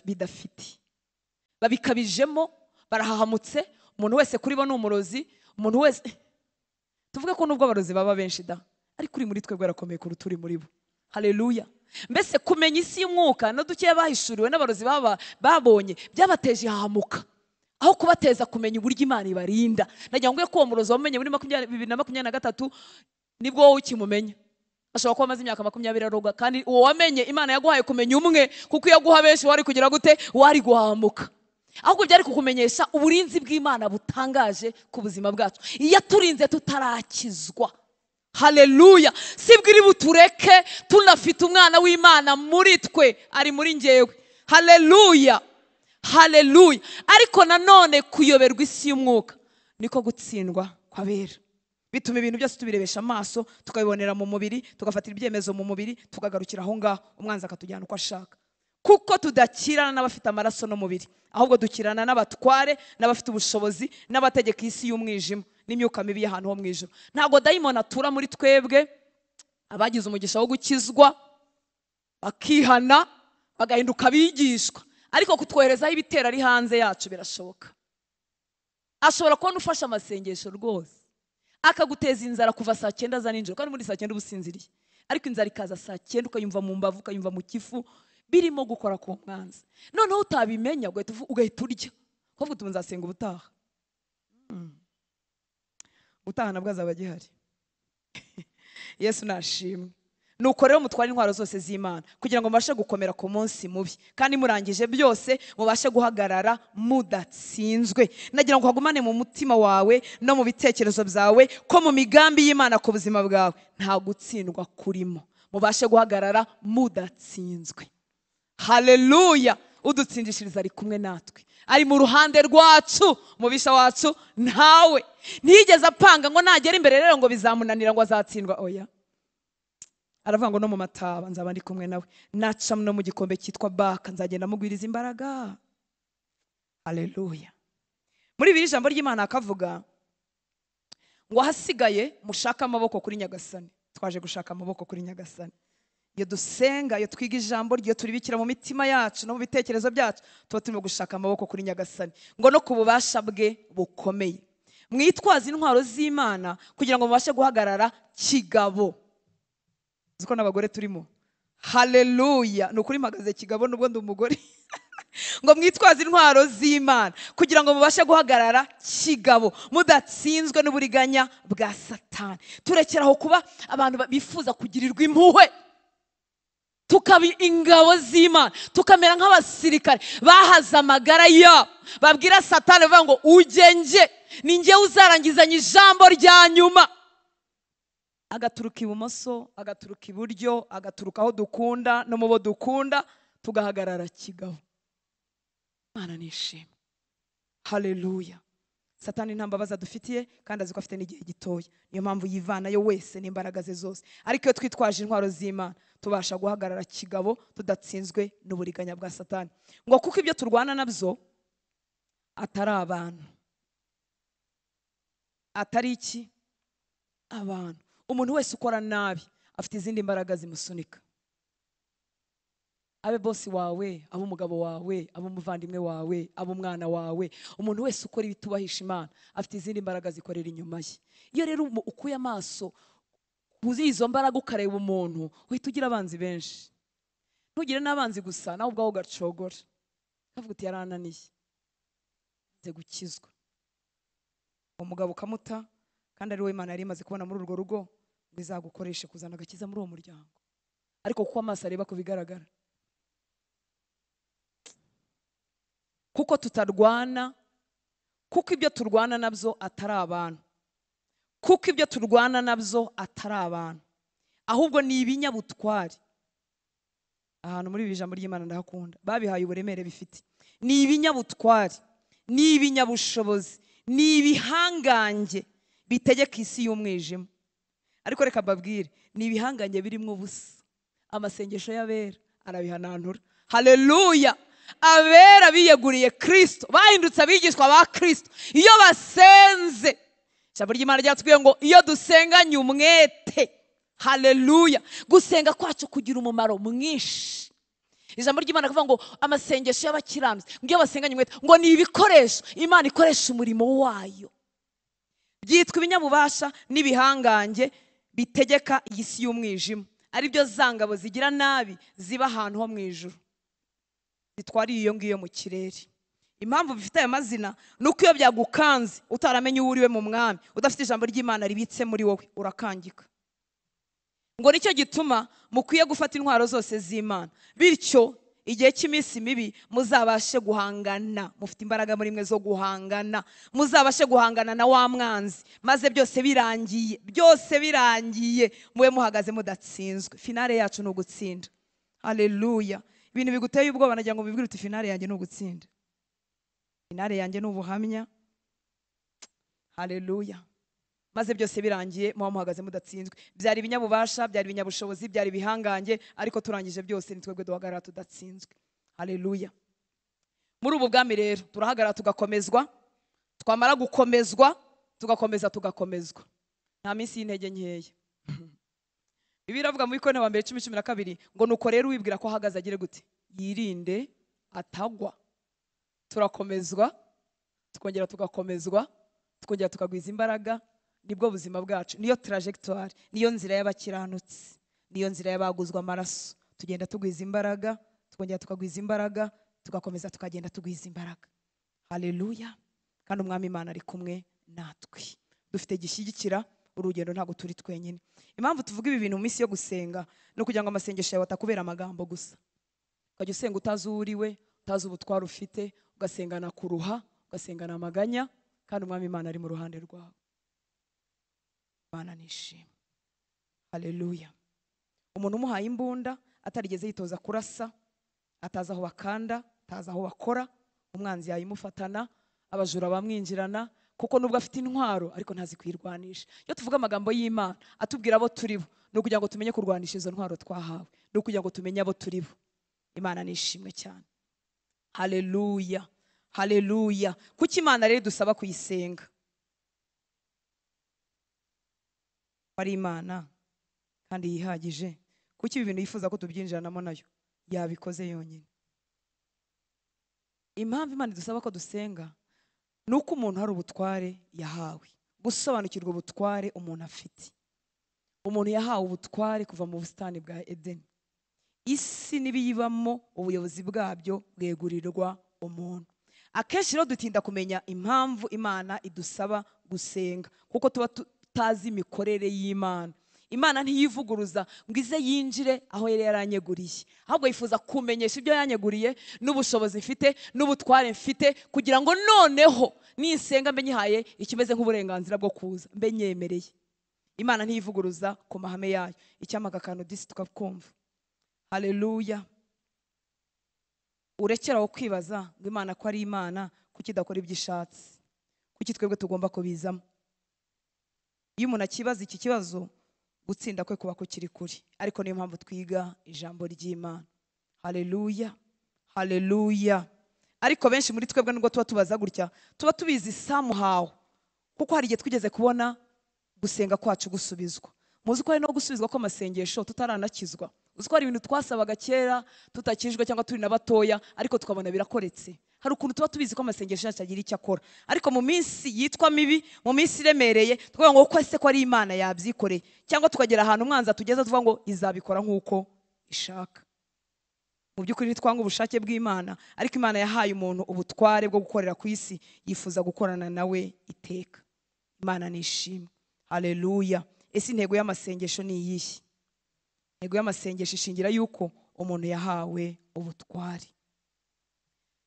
[SPEAKER 1] bidafite, babikabijemo, barahahamutse. Umuntu wese kuri bo ni umurozi. Umuntu wese, tuvuge ko nubwo abarozi baba benshi da, ariko uri muri twebwe arakomeye kuruta uri muri bo. Haleluya. Mbese kumenya isi y'umwuka no dukeya bahishuriwe n'abarozi babonye byabateje hahamuka, aho kubateza kumenya uburyo Imana ibarinda. Nagira ngo ko uwo murozi wamenye muri 2023 nibwo wowe ukimumenya. Ashobora kuba amaze imyaka 20 aroga, kandi uwo wamenye Imana yaguhaye kumenya umwe, kuko iyo yaguha benshi wari kugira gute? Wari guhamuka. Ahubwo byari kukumenyesha uburinzi bw'Imana butangaje ku buzima bwacu iyo turinze tutarakizwa. Haleluya. Sibwo iri butureke tunafite umwana w'Imana muri twe, ari muri njyewe. Haleluya, haleluya. Ariko nanone kuyoberwa isi y'umwuka niko gutsindwa kwabera. Bituma ibintu byose tubirebesha amaso, tukabibonera mu mubiri, tugafatira ibyemezo mu mubiri, tukagarukira aho ngaho, umwanzi akatujyana uko ashaka. Kuko tudakirana n'abafite amaraso no mubiri, ahubwo dukirana n'abatware, n'abafite ubushobozi, n'abategeka isi y'umwijima n'imyuka mibi y'ahantu ho mu ijuru. Ntabwo dayimoni atura muri twebwe abagize umugisha wo gukizwa, bakihana, bagahinduka abigishwa. Ariko kutwoherezaho ibitero ari hanze yacu birashoboka. Ashobora kubona ufashe amasengesho rwose, akaguteza inzara kuva saa 9 za nijoro, kandi muri saa 9 ubusinziriye. Ariko inzara ikaza saa 9 ukayumva mu mbavu, ukayumva mu kifu, birimo gukora ku mwanzi. Noneho utabimenya ugahita urya, kuvuga uti nzasenga ubutaha. Ubutaha nabwo azaba gihari. Yesu nashimwe. Nuko rero mutwara intwaro zose z'Imana kugira ngo mubashe gukomera ku munsi mubi, kandi murangije byose mubashe guhagarara mudatsinzwe. Nagira ngo hagumane mu mutima wawe no mu bitekerezo byawe ko mu migambi y'Imana ku buzima bwawe nta gutsindwa kurimo. Mubashe guhagarara mudatsinzwe. Haleluya. Udutsindishiriza ari kumwe natwe, ari mu ruhande rwacu, mubisha wacu ntawe. Ntiyigeze apanga ngo nagera imbere rero ngo bizamunanira ngo azatsindwa. Oya, aravuga ngo no mu mataba nzaba ndi kumwe nawe, naca no mu gikombe cyitwa baka nzagenda mugwiriza imbaraga. Haleluya. Muri biri jambo ry'Imana akavuga ngo hasigaye mushaka amaboko kuri Nyagasani. Twaje gushaka amaboko kuri Nyagasani. Iyo dusenga, iyo twiga ijambo ryo turibikira mu mitima yacu no mu bitekerezo byacu, tuba turimo gushaka amaboko kuri Nyagasani, ngo no ku bubasha bwe bukomeye. Mwitwaze intwaro z'Imana kugira ngo mubashe guhagarara kigabo. Ziko n'abagore turimo. Haleluya. Nukuri mpagaze kigabo nubwo ndi umugore. Ngo mwitwaze intwaro z'Imana kugira ngo mubashe guhagarara kigabo, mudatsinzwe n'uburiganya bwa Satani. Turekeraho kuba abantu bifuza kugirirwa impuhwe, tukaba ingabo z'Imana, tukamera nk'abasirikare bahaze amagara yabo, babwira Satani bavuga ngo ugenje ni njye uzarangizanya ijambo rya nyuma. Agaturuka ibumoso, agaturuka iburyo, agaturuka aho dukunda no mu bo dukunda, tugahagarara kigabo. Mana nishimwe. Haleluya. Satani nta mbabazi adufitiye, kandi azi ko afite n'igihe gitoya. Niyo mpamvu yivanayo wese n'imbaraga ze zose. Ariko iyo twitwaje intwaro z'Imana tubasha guhagarara kigabo, tudatsinzwe n'uburiganya bwa Satani. Ngo kuko ibyo turwana nabyo atari abantu. Atari iki? Abantu. Umuntu wese ukora nabi afite izindi mbaraga zimusunika. Abe bosi wawe, abo umugabo wawe, abo umuvandimwe wawe, abo umwana wawe, umuntu wese ukora ibitubahisha Imana afite izindi mbaraga zikorera inyuma ye. Iyo rero ukuye amaso uzi izo mbaraga ukareba umuntu uhita ugira abanzi benshi. Ntugire n'abanzi gusa, nawe ubwawe ugacogora ukavuga uti yarananiye ze gukizwa. Umugabo ukamuta kandi ari we Imana yari imaze kubona muri urwo rugo ngo izagukoreshe kuzana agakiza muri uwo muryango, ariko kuko amaso areba ku bigaragara, kuko tutarwana, kuko ibyo turwana nabyo atari abantu, kuko ibyo turwana nabyo atari abantu, ahubwo ni ibinyabutware. Ahantu muri ijambo ry'Imana ndahakunda, babihaye uburemere bifite. Ni ibinyabutware, ni ibinyabushobozi, ni ibihangange bitegeka isi y'umwijima. Ariko reka mbabwire, ni ibihangange birimo ubusa. Amasengesho y'abera arabihanantura. Haleluya! Abera biyeguriye Kristo, bahindutse abigishwa ba Kristo. Iyo basenze, ijambo ry'Imana ryatubwiye ngo iyo dusenganye umwete, haleluya, gusenga kwacu kugira umumaro mwinshi. Ijambo ry'Imana kuvuga ngo amasengesho y'abakiranutsi, ngo iyo basenganye umwete, ngo ni ibikoresho Imana ikoresha umurimo wayo. Byitwa ibinyabubasha n'ibihangange bitegeka isi y'umwijima, ari byo zangabo zigira nabi ziba ahantu ho mu ijuru, zitwariye iyo ngiyo mu kirere. Impamvu bifite aya mazina nuko iyo byagukanze utaramenye uwo uriwe mu mwami, udafite ijambo ry'Imana ribitse muri wowe, urakangika. Ngo nicyo gituma mukwiye gufata intwaro zose z'Imana, bityo igihe cy'iminsi mibi muzabashe guhangana. Mufite imbaraga muri mwe zo guhangana, muzabashe guhangana na wa mwanzi, maze byose birangiye mube muhagaze mudatsinzwe. Finale yacu ni ugutsinda. Haleluya! Ibintu biguteye ubwoba nagira ngo bibwire uti finale yanjye ni ugutsinda, finale yanjye ni ubuhamya. Haleluya! Maze byose birangiye muba muhagaze mudatsinzwe. Byari ibinyabubasha, byari ibinyabushobozi, byari ibihangange, ariko turangije byose ni twebwe duhagarara tudatsinzwe. Haleluya! Muri ubu bwami rero turahagarara tugakomezwa, twamara gukomezwa tugakomezwa. Nta minsi y'intege nkeya. Bibiliya iravuga mu Bikorinto wa mbere 10:12 ngo nuko rero wibwira ko ahagaze agire gute? Yirinde atagwa. Turakomezwa, tukongera tugakomezwa, tukongera tukagwiza imbaraga. Nibwo buzima bwacu, niyo trajectoire, niyo nzira y'abakiranutsi, niyo nzira y'abaguzwa amaraso. Tugenda tugwiza imbaraga, tukongera tukagwiza imbaraga, tugakomeza tukagenda tugwiza imbaraga. Haleluya! Kandi umwami Imana ari kumwe natwe, dufite gishyigikira urugendo, ntago turi twenyine. Impamvu tuvuga ibi bintu mu minsi yo gusenga no kugira ngo amasengesho yawe atakubera amagambo gusa. Ukajya usenga utazi uriwe, utazi ubutware ufite, ugasengana kuruha, ugasengana amaganya, kandi umwami Imana ari mu ruhande rwawe. Imana nishimwe. Haleluya! Umuntu umuhaye imbunda atarigeze yitoza kurasa, ataza aho bakanda, ataza aho bakora, umwanzi yayimufatana, abajura bamwinjirana, kuko nubwo afite intwaro ariko ntazi kwirwanisha. Iyo tuvuga amagambo y'Imana atubwira abo turibo, no kugira ngo tumenye kurwanisha izo ntwaro twahawe, no kugira ngo tumenye abo turibo. Imana nishimwe cyane. Haleluya! Haleluya! Kuki Imana rero dusaba kuyisenga? Ari Imana kandi yihagije. Kuki ibi bintu yifuza ko tubyinjiranamo nayo? Yabikoze yonyine. Impamvu Imana dusaba ko dusenga nuko umuntu hari ubutware yahawe, gusobanukirwa ubutware umuntu afite. Umuntu yahawe ubutware kuva mu busitani bwa Edeni. Isi n'ibiyibamo ubuyobozi bwabyo bwegurirwa umuntu. Akenshi rero dutinda kumenya impamvu Imana idusaba gusenga, kuko tuba tutazi imikorere y'Imana. Imana ntiyivuguruza ngo ize yinjire aho yari yaranyeguriye, ahubwo yifuza kumenyesha ibyo yanyeguriye n'ubushobozi mfite n'ubutware mfite, kugira ngo noneho nisenga mbe nyihaye ikimeze nk'uburenganzira bwo kuza, mbe nyemereye. Imana ntiyivuguruza ku mahame yayo. Icyamaka kantu disi tukakumva. Haleluya! Urekeraho kwibaza ngo Imana ko ari Imana, kuki idakora ibyo ishatse? Kuki twebwe tugomba kubizamo? Iyo umuntu akibaza iki kibazo, gutsinda kwe kuba kukiri kuri. Ariko niyo mpamvu twiga ijambo ry'Imana. Haleluya! Haleluya! Ariko benshi muri twebwe nubwo tuba tubaza gutya, tuba tubizi somehow, kuko hari igihe twigeze kubona gusenga kwacu gusubizwa. Muzi ko hari no gusubizwa ko amasengesho tutaranakizwa. Uzi ko hari ibintu twasabaga kera tutakijwe cyangwa turi na batoya, ariko tukabona birakoretse. hari ukuntu tuba tubizi ko amasengesho yacu agira icyo akora, ariko mu minsi yitwa mibi, mu minsi iremereye, tuvuga ngo ko ese ko ari Imana yabyikoreye, cyangwa tukagera ahantu umwanzi atugeza tuvuga ngo izabikora nk'uko ishaka. Mu by'ukuri ntitwanga ubushake bw'Imana, ariko Imana yahaye umuntu ubutware bwo gukorera ku isi, yifuza gukorana nawe iteka. Imana nishimwe. Haleluya. Ese intego y'amasengesho ni iyihe? Intego y'amasengesho ishingira yuko umuntu yahawe ubutware.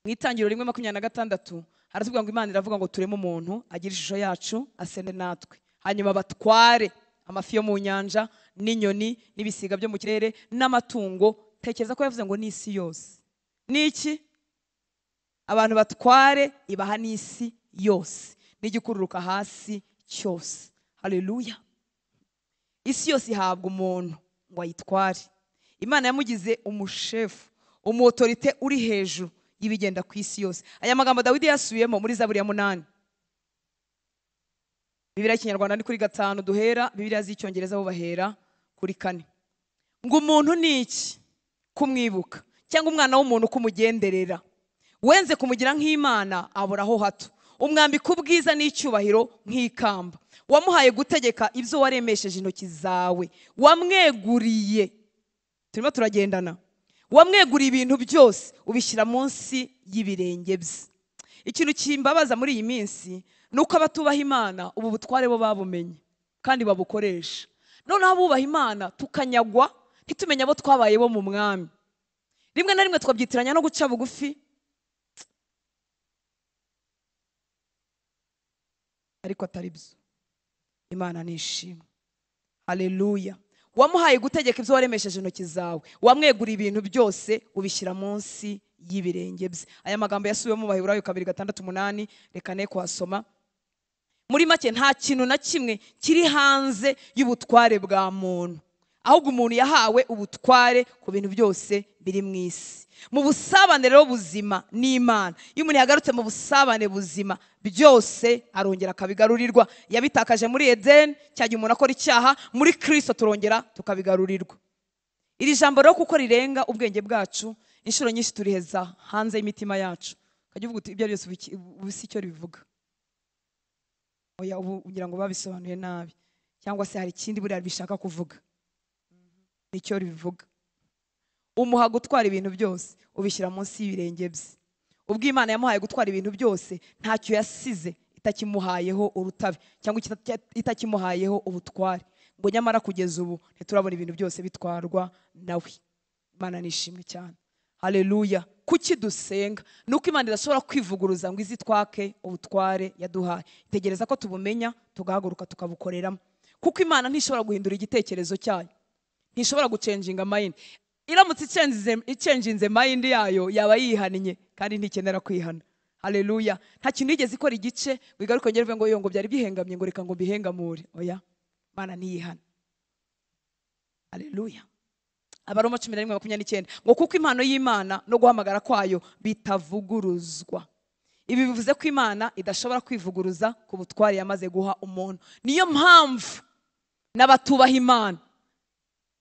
[SPEAKER 1] Mu Itangiriro 1:26 haratubwira ngo Imana iravuga ngo tureme umuntu agira ishusho yacu asene natwe, hanyuma batware amafi yo mu nyanja n'inyoni n'ibisiga byo mu kirere n'amatungo. Tekereza ko yavuze ngo n'isi yose. Niki? Abantu batware ibaha n'isi yose n'igikururuka hasi cyose. Haleluya. Isi yose ihabwa umuntu ngo ayitware. Imana yamugize umushefu, umuautorite uri hejuru y'ibigenda ku isi yose. Aya magambo Dawidi yasubiyemo muri Zaburi ya 8. Bibiliya y'Ikinyarwanda ni kuri 5 duhera, Bibiliya z'Icyongereza bo bahera kuri 4. Ngo umuntu ni iki? Kumwibuka, cyangwa umwana w'umuntu kumugenderera. Wenze kumugira nk'Imana aburaho hato. Umwambika ubwiza n'icyubahiro nk'ikamba. Wamuhaye gutegeka ibyo waremesheje intoki zawe. Wamweguriye. Turimo turagendana. Wamweguriye ibintu byose ubishyira munsi y'ibirenge bye. Ikintu kimbabaza muri iyi minsi nuko abatubaha Imana ubu butware bo babumenye kandi babukoresha. None abubaha Imana tukanyagwa, ntitumenya abo twabaye bo mu mwami. Rimwe na rimwe twabyitiranya no guca bugufi, ariko atari byo. Imana nishimwe. Haleluya. Wamuhaye gutegeka ibyo waremesheje intoki zawe. Wamweguriye ibintu byose ubishyira munsi y'ibirenge bye. Aya magambo yasubiwe mu Baheburayo 2:6-8. Reka ne kuhasoma. Muri make nta kintu na kimwe kiri hanze y'ubutware bwa muntu, ahubwo umuntu yahawe ubutware ku bintu byose biri mu isi. Mu busabane rero buzima n'Imana, iyo umuntu yagarutse mu busabane buzima, byose arongera akabigarurirwa. Yabitakaje muri Eden, cyagiye umuntu akora icyaha, muri Kristo turongera tukabigarurirwa. Iri jambo rero kuko rirenga ubwenge bwacu, inshuro nyinshi turiheza hanze y'imitima yacu. Kajya uvuga uti ibyo byose ubisi icyo bivuga. Oya, ugira ngo babisobanuye nabi, cyangwa se hari ikindi buri bishaka kuvuga. Nicyo rivuga. Umuha gutwara ibintu byose ubishyira munsi y'ibirenge bye. Ubwo Imana yamuhaye gutwara ibintu byose, ntacyo yasize itakimuhayeho urutabe, cyangwa itakimuhayeho ubutware. Ngo nyamara kugeza ubu ntiturabona ibintu byose bitwarwa nawe. Imana nishimwe cyane. Haleluya. Kuki dusenga? Nuko Imana idashobora kwivuguruza ngo izitwake ubutware yaduhaye. Itegereza ko tubumenya, tugahaguruka tukabukoreramo. Kuko Imana ntishobora guhindura igitekerezo cyayo, ntishobora gucenjinga mind. Iramutse icenjinze mind yayo yaba yihannye, kandi ntikenera kwihana. Haleluya. Nta kintu yigeze ikora igice wigaruka ngere ngo ngo byari bihengamye ngo reka ngo bihengamure. Oya, Imana ntiyihana. Haleluya. Abaroma 11:29 ngo kuko impano y'Imana no guhamagara kwayo bitavuguruzwa. Ibi bivuze ko Imana idashobora kwivuguruza ku butware yamaze guha umuntu. Niyo mpamvu n'abatubaha Imana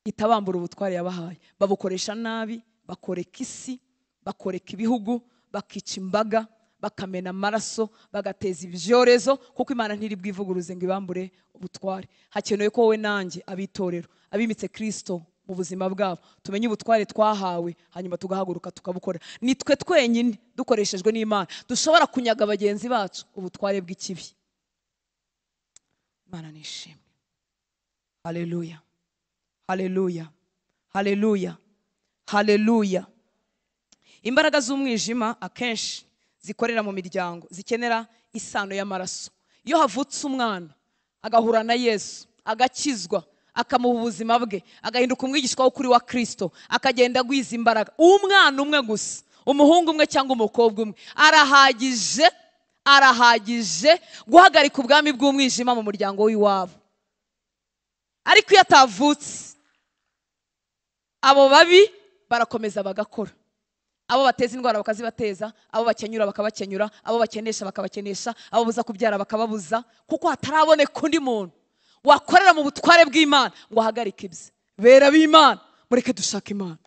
[SPEAKER 1] itabambura ubutware yabahaye. Babukoresha nabi, bakoreka isi, bakoreka ibihugu, bakica imbaga, bakamena amaraso, bagateza ibyorezo, kuko Imana ntiri bwivuguruze ngo ibambure ubutware. Hakenewe ko wowe nanjye abitorero, abimitse Kristo mu buzima bwabo, tumenye ubutware twahawe, hanyuma tugahaguruka tukabukora. Nitwe twenyine dukoreshejwe n'Imana dushobora kunyaga bagenzi bacu ubutware bw'ikibi. Imana nishimwe. Haleluya. Haleluya. Haleluya. Haleluya. Imbaraga z'umwijima akenshi zikorera mu miryango, zikenera isano y'amaraso. Iyo havutse umwana agahura na Yesu, agakizwa, akamuha ubuzima bwe, agahinduka umwigishwa w'ukuri wa Kristo, akagenda agwiza imbaraga. Umwana umwe gusa, umuhungu umwe cyangwa umukobwa umwe, arahagije guhagarika ubwami bw'umwijima mu muryango w'iwabo. Ariko iyo atavutse, abo babi barakomeza bagakora. Abo bateza indwara bakazibateza, abo bakenyura bakabakenyura, abo bakenesha bakabakenesha, abo buza kubyara bakababuza, kuko hataraboneka undi muntu wakorera mu butware bw'Imana ngo ahagarike ibye. Bera b'Imana, mureke dushaka Imana,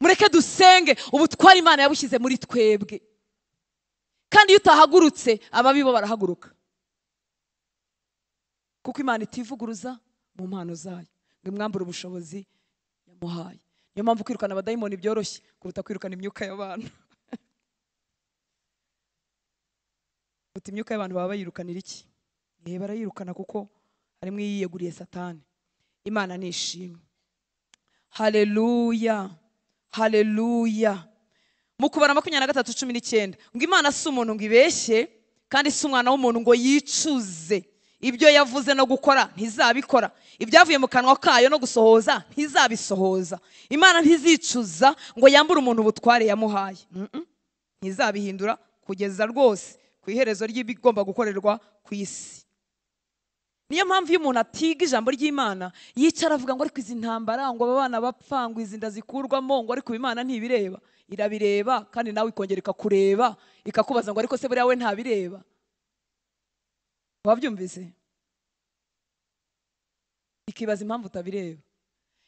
[SPEAKER 1] mureke dusenge ubutware Imana yabushyize muri twebwe. kandi iyo utahagurutse ababi bo barahaguruka, kuko Imana itivuguruza mu mpano zayo ngo imwambure ubushobozi yamuhaye. Niyo mpamvu kwirukana abadayimoni byoroshye kuruta kwirukana imyuka y'abantu. Uti imyuka y'abantu baba bayirukanira iki? Barayirukana kuko harimo yiyeguriye Satani. Imana nishimwe. Haleluya, haleluya. Mu Kubara 23:19 ngo Imana si umuntu ngo ibeshye, kandi si umwana w'umuntu ngo yicuze. Ibyo yavuze no gukora ntizabikora, ibyavuye mu kanwa kayo no gusohoza ntizabisohoza. Imana ntizicuza ngo yambure umuntu ubutware yamuhaye, ntizabihindura kugeza rwose ku iherezo ry'ibigomba gukorerwa ku isi. Niyo mpamvu iyo umuntu atiga ijambo ry'Imana yicara avuga ngo ariko izi ntambara, ngo aba bana bapfa, ngo izi nda zikurwamo, ngo ariko Imana ntibireba. Irabireba, kandi nawe ikongera ikakureba ikakubaza ngo ariko se buriya we ntabireba. Wabyumvise? Ikibaza impamvu utabireba,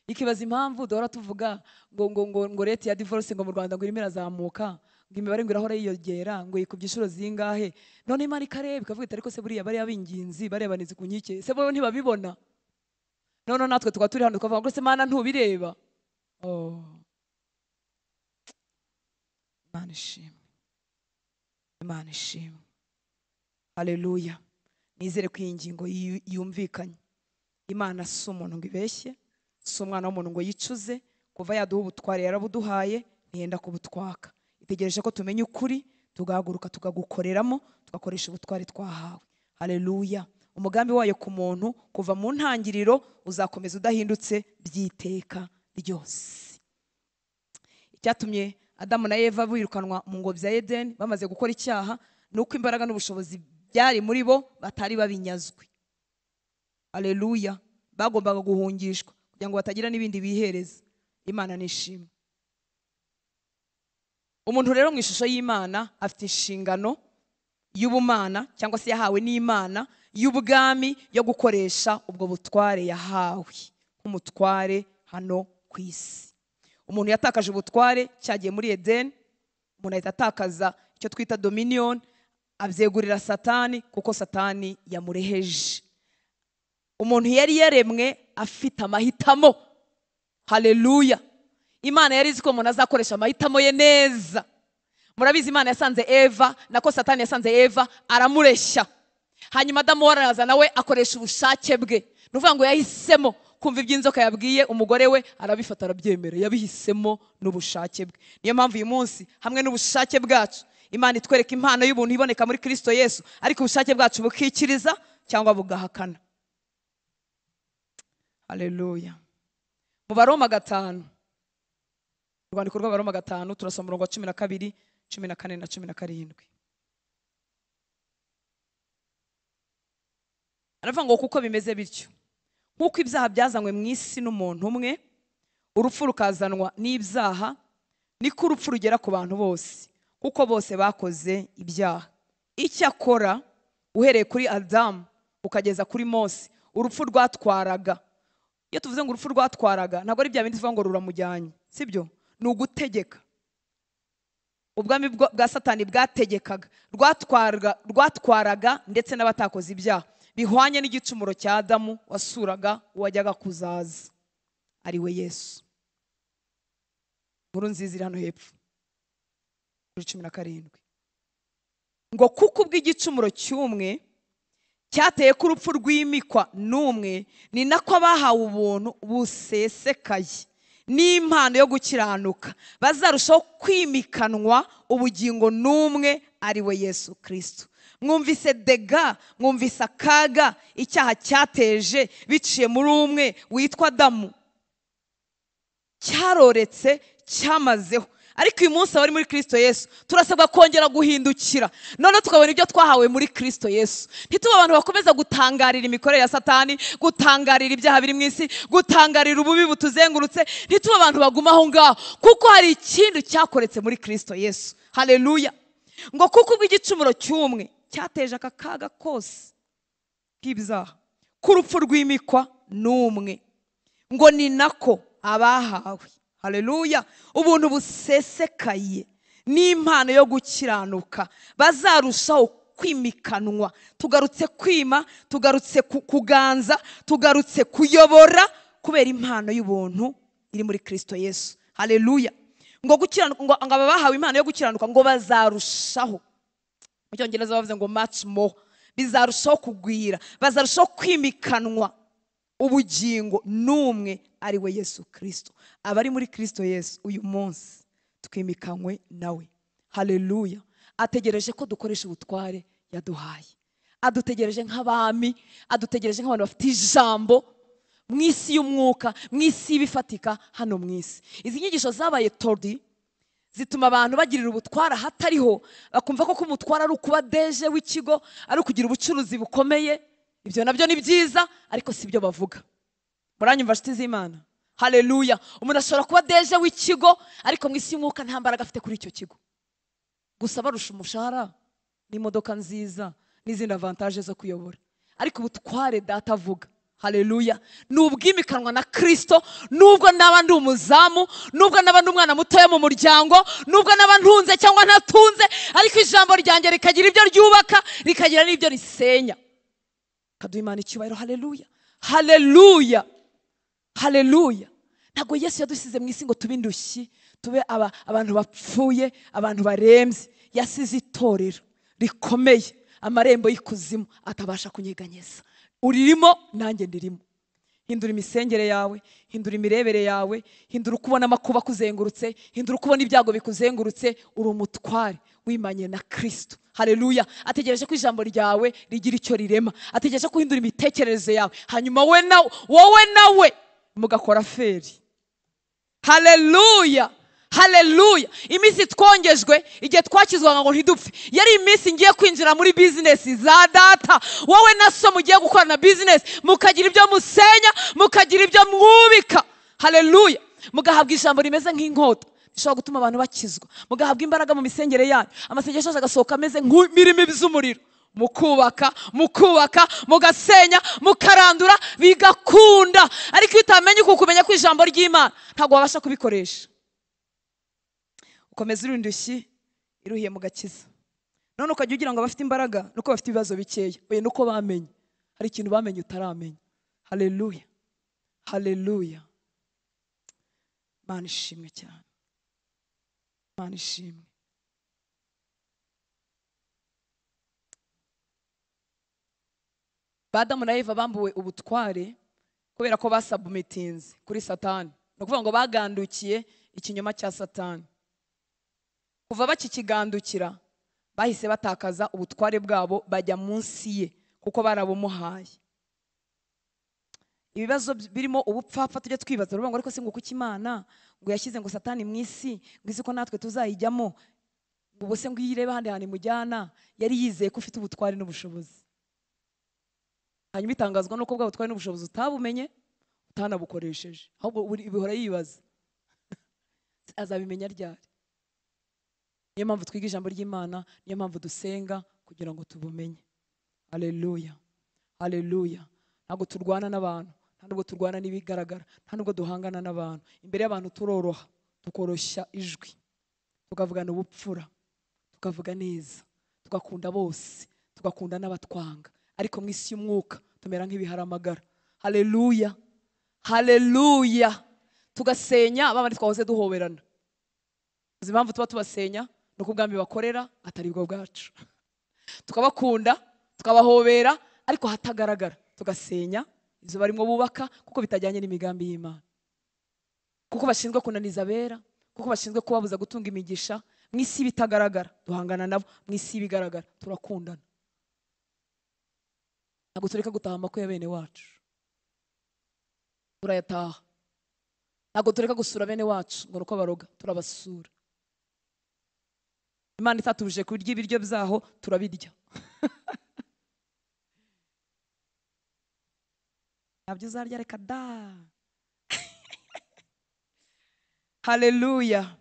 [SPEAKER 1] ikibaza impamvu duhora tuvuga ngo rate ya divorce ngo mu Rwanda ngo irimo irazamuka, ngo imibare ngo irahora yiyongera, ngo yikubye inshuro zingahe. None Imana ikareba ikavuga iti ariko se buriya bariya b'inginzi barebanize ku nkike, se bo ntibabibona? None natwe tukaba turi hano tukavuga ngo se Mana ntubireba. Imana ishimwe, Imana ishimwe. Haleluya. Nizere ko iyi ngingo yumvikanye. Imana si umuntu ngo ibeshye, si umwana w'umuntu ngo yicuze. Kuva yaduha ubutware yarabuduhaye, ntiyenda kubutwaka. Itegereje ko tumenya ukuri, tugahaguruka tukagukoreramo, tugakoresha ubutware twahawe. Haleluya. Umugambi wayo ku muntu kuva mu ntangiriro uzakomeza udahindutse byiteka ryose. Icyatumye Adamu na Eva birukanwa mu ngobyi ya Edeni bamaze gukora icyaha, nuko imbaraga n'ubushobozi byari muri bo batari babinyazwe. Haleluya. Bagombaga guhungishwa kugira ngo batagira n'ibindi bihereza. Imana nishimwe. Umuntu rero mu ishusho y'Imana afite inshingano y'ubumana, cyangwa se yahawe n'Imana y'ubwami yo gukoresha ubwo butware yahawe nk'umutware hano ku isi. Umuntu yatakaje ubutware cyagiye muri Edeni, umuntu ahita atakaza icyo twita dominion, abyegurira Satani kuko Satani yamureheje. Umuntu yari yaremwe afite amahitamo. Haleluya. Imana yari izi ko umuntu azakoresha amahitamo ye neza. Murabizi Imana yasanze Eva, nako Satani yasanze Eva aramureshya. Hanyuma Adamu araza nawe akoresha ubushake bwe. Nuvuga ngo yahisemo kumva iby'inzoka yabwiye umugore we, arabifata arabyemera. Yabihisemo n'ubushake bwe. Niyo mpamvu uyu munsi hamwe n'ubushake bwacu Imana itwereka impano y'ubuntu iboneka muri Kristo Yesu, ariko ubushake bwacu bukikiriza cyangwa bugahakana. Haleluya. Mu Baroma 5, urwandiko rw'Abaroma 5 turasoma umurongo wa 12, 14 na 17. Aravuga ngo kuko bimeze bityo, nk'uko ibyaha byazanywe mu isi n'umuntu umwe, urupfu rukazanwa n'ibyaha, niko urupfu rugera ku bantu bose, kuko bose bakoze ibyaha. Icyakora uhereye kuri Adamu ukageza kuri Mose, urupfu rwatwaraga. Iyo tuvuze ngo urupfu rwatwaraga, ntabwo ari bya bindi tuvuga ngo ruramujyanye, sibyo? Ni ugutegeka. Ubwami bwa Satani bwategekaga, rwatwaraga ndetse n'abatakoze ibyaha, bihwanye n'igicumuro cya Adamu wasuraga uwajyaga kuzaza, ari we Yesu. Nkuru nziza iri hano hepfo kuri 17. Ngo kuko ubw'igicumuro cy'umwe cyateye ko urupfu rwimikwa n'umwe, ni nako abahawe ubuntu busesekaye n'impano yo gukiranuka bazarushaho kwimikanwa ubugingo n'umwe, ari we Yesu Kristo. Mwumvise dega, mwumvise akaga icyaha cyateje biciye muri umwe witwa Adamu. Cyaroretse, cyamazeho. Ariko uyu munsi abari muri Kristo Yesu turasabwa kongera guhindukira, none tukabona ibyo twahawe muri Kristo Yesu. Ntituba abantu bakomeza gutangarira imikorere ya Satani, gutangarira ibyaha biri mu isi, gutangarira ububi butuzengurutse. Ntituba abantu baguma aho ngaho, kuko hari ikintu cyakoretse muri Kristo Yesu. Haleluya. Ngo kuko ubw'igicumuro cy'umwe cyateje aka kaga kose k'ibyaha, k'urupfu rwimikwa n'umwe, ngo ni nako abahawe, haleluya, ubuntu busesekaye n'impano yo gukiranuka bazarushaho kwimikanwa. Tugarutse kwima, tugarutse kuganza, tugarutse kuyobora kubera impano y'ubuntu iri muri Kristo Yesu. Haleluya. Ngo gukiranuka, ngo aba bahawe impano yo gukiranuka ngo bazarushaho, mu Cyongereza bavuze ngo much more, bizarushaho kugwira, bazarushaho kwimikanwa ubugingo n'umwe ari we Yesu Kristo. Abari muri Kristo Yesu uyu munsi twimikanywe nawe. Haleluya. Ategereje ko dukoresha ubutware yaduhaye. Adutegereje nk'abami, adutegereje nk'abantu bafite ijambo mu isi y'umwuka, mu isi y'ibifatika hano mu isi. Izi nyigisho zabaye tordi zituma abantu bagirira ubutwara hatariho, bakumva ko umutwara ari ukuba deje w'ikigo, ari ukugira ubucuruzi bukomeye. Ibyo nabyo ni byiza ariko si byo bavuga. Muranyumva nshuti z'Imana? Haleluya. Umuntu ashobora kuba deje w'ikigo ariko mu isi y'umwuka nta mbaraga afite kuri icyo kigo, gusa barusha umushahara n'imodoka nziza n'izindi avantage zo kuyobora. Ariko ubutware data avuga, haleluya, n'ubwimikanwa na Kristo. Nubwo naba ndi umuzamu, nubwo naba ndi umwana mutoya mu muryango, nubwo naba ntunze cyangwa ntatunze, ariko ijambo ryanjye rikagira ibyo ryubaka, rikagira n'ibyo risenya. Kaduha Imana icyubahiro. Haleluya, haleluya, haleluya. Ntabwo Yesu yadusize mu isi ngo tube indushyi, tube abantu bapfuye, abantu barembye. Yasize itorero rikomeye, amarembo y'ikuzimu atabasha kunyeganyeza. Uririmo nanjye ndirimo. Hindura imisengere yawe, hindura imirebere yawe, hindura ukubona amakuba kuzengurutse, hindura ukubona ibyago bikuzengurutse. Uri umutware wimanye na Kristo. Haleluya. Ategereje ko ijambo ryawe rigira icyo rirema, ategereje ko uhindura imitekerereze yawe, hanyuma wowe nawe mugakora feri. Haleluya, haleluya. Iminsi twongejwe igihe twakizwaga ngo ntidupfe, yari iminsi ngiye kwinjira muri business za data. Wowe na so mugiye gukorana business, mukagira ibyo musenya, mukagira ibyo mwubika. Haleluya. Mugahabwa ijambo rimeze nk'inkota rishobora gutuma abantu bakizwa, mugahabwa imbaraga mu misengere yanyu, amasengesho agasohoka ameze nk'imirimo z'umuriro. Mukubaka, mugasenya, mukarandura, bigakunda. Ariko utamenye kumenya ko ijambo ry'Imana ntabwo wabasha kubikoresha. Ukomeza uri indushyi iruhiye mu gakiza. None ukajya ugira ngo bafite imbaraga nuko bafite ibibazo bikeya. Oya, nuko bamenye hari ikintu bamenye utaramenya. Haleluya, haleluya. Mana ishimwe cyane, Mana ishimwe. Adamu na Eva bambuwe ubutware kubera ko basubmitinze kuri Satani. No kuvuga ngo bagandukiye ikinyoma cya Satani. Kuva bakikigandukira bahise batakaza ubutware bwabo, bajya munsi ye kuko barabumuhaye. Ibibazo birimo ubupfapfa tujye twibaza, ruvuga ngo ariko se ngo kuki Imana ngo yashyize ngo Satani mu isi, ngo isi ko natwe tuzayijyamo, ngo bose ngo yirebe handi handi mujyana. Yari yizeye ko ufite ubutware n'ubushobozi. Hanyuma itangazwa nuko bwa butware n'ubushobozi utabumenye, utanabukoresheje, ahubwo bihora yibaza azabimenya ryari. Niyo mpamvu twiga ijambo ry'Imana, niyo mpamvu dusenga kugira ngo tubumenye. Haleluya, haleluya. Ntabwo turwana n'abantu, ntabwo turwana n'ibigaragara, ntabwo duhangana n'abantu. Imbere y'abantu turoroha, tukoroshya ijwi, tukavugana ubupfura, tukavuga neza, tugakunda bose, tugakunda n'abatwanga. Ariko mu isi y'umwuka tumera nk'ibiharamagara. Haleluya, haleluya. Tugasenya babandi twahoze duhoberana. Uzi impamvu tuba tubasenya? Nuko ubwami bakorera atari bwo bwacu. Tukabakunda, tukabahobera, ariko hatagaragara tugasenya izo barimo bubaka, kuko bitajyanye n'imigambi y'Imana, kuko bashinzwe kunaniza abera, kuko bashinzwe kubabuza gutunga imigisha. Mu isi bitagaragara duhangana nabo, mu isi bigaragara turakundana. Ntabwo tureka gutaha amakwe ya bene wacu, turayataha. Ntabwo tureka gusura bene wacu ngo nuko baroga, turabasura. Imana itatubuje kurya ibiryo byaho, turabirya. Ntabyo uzarya, reka da. Haleluya.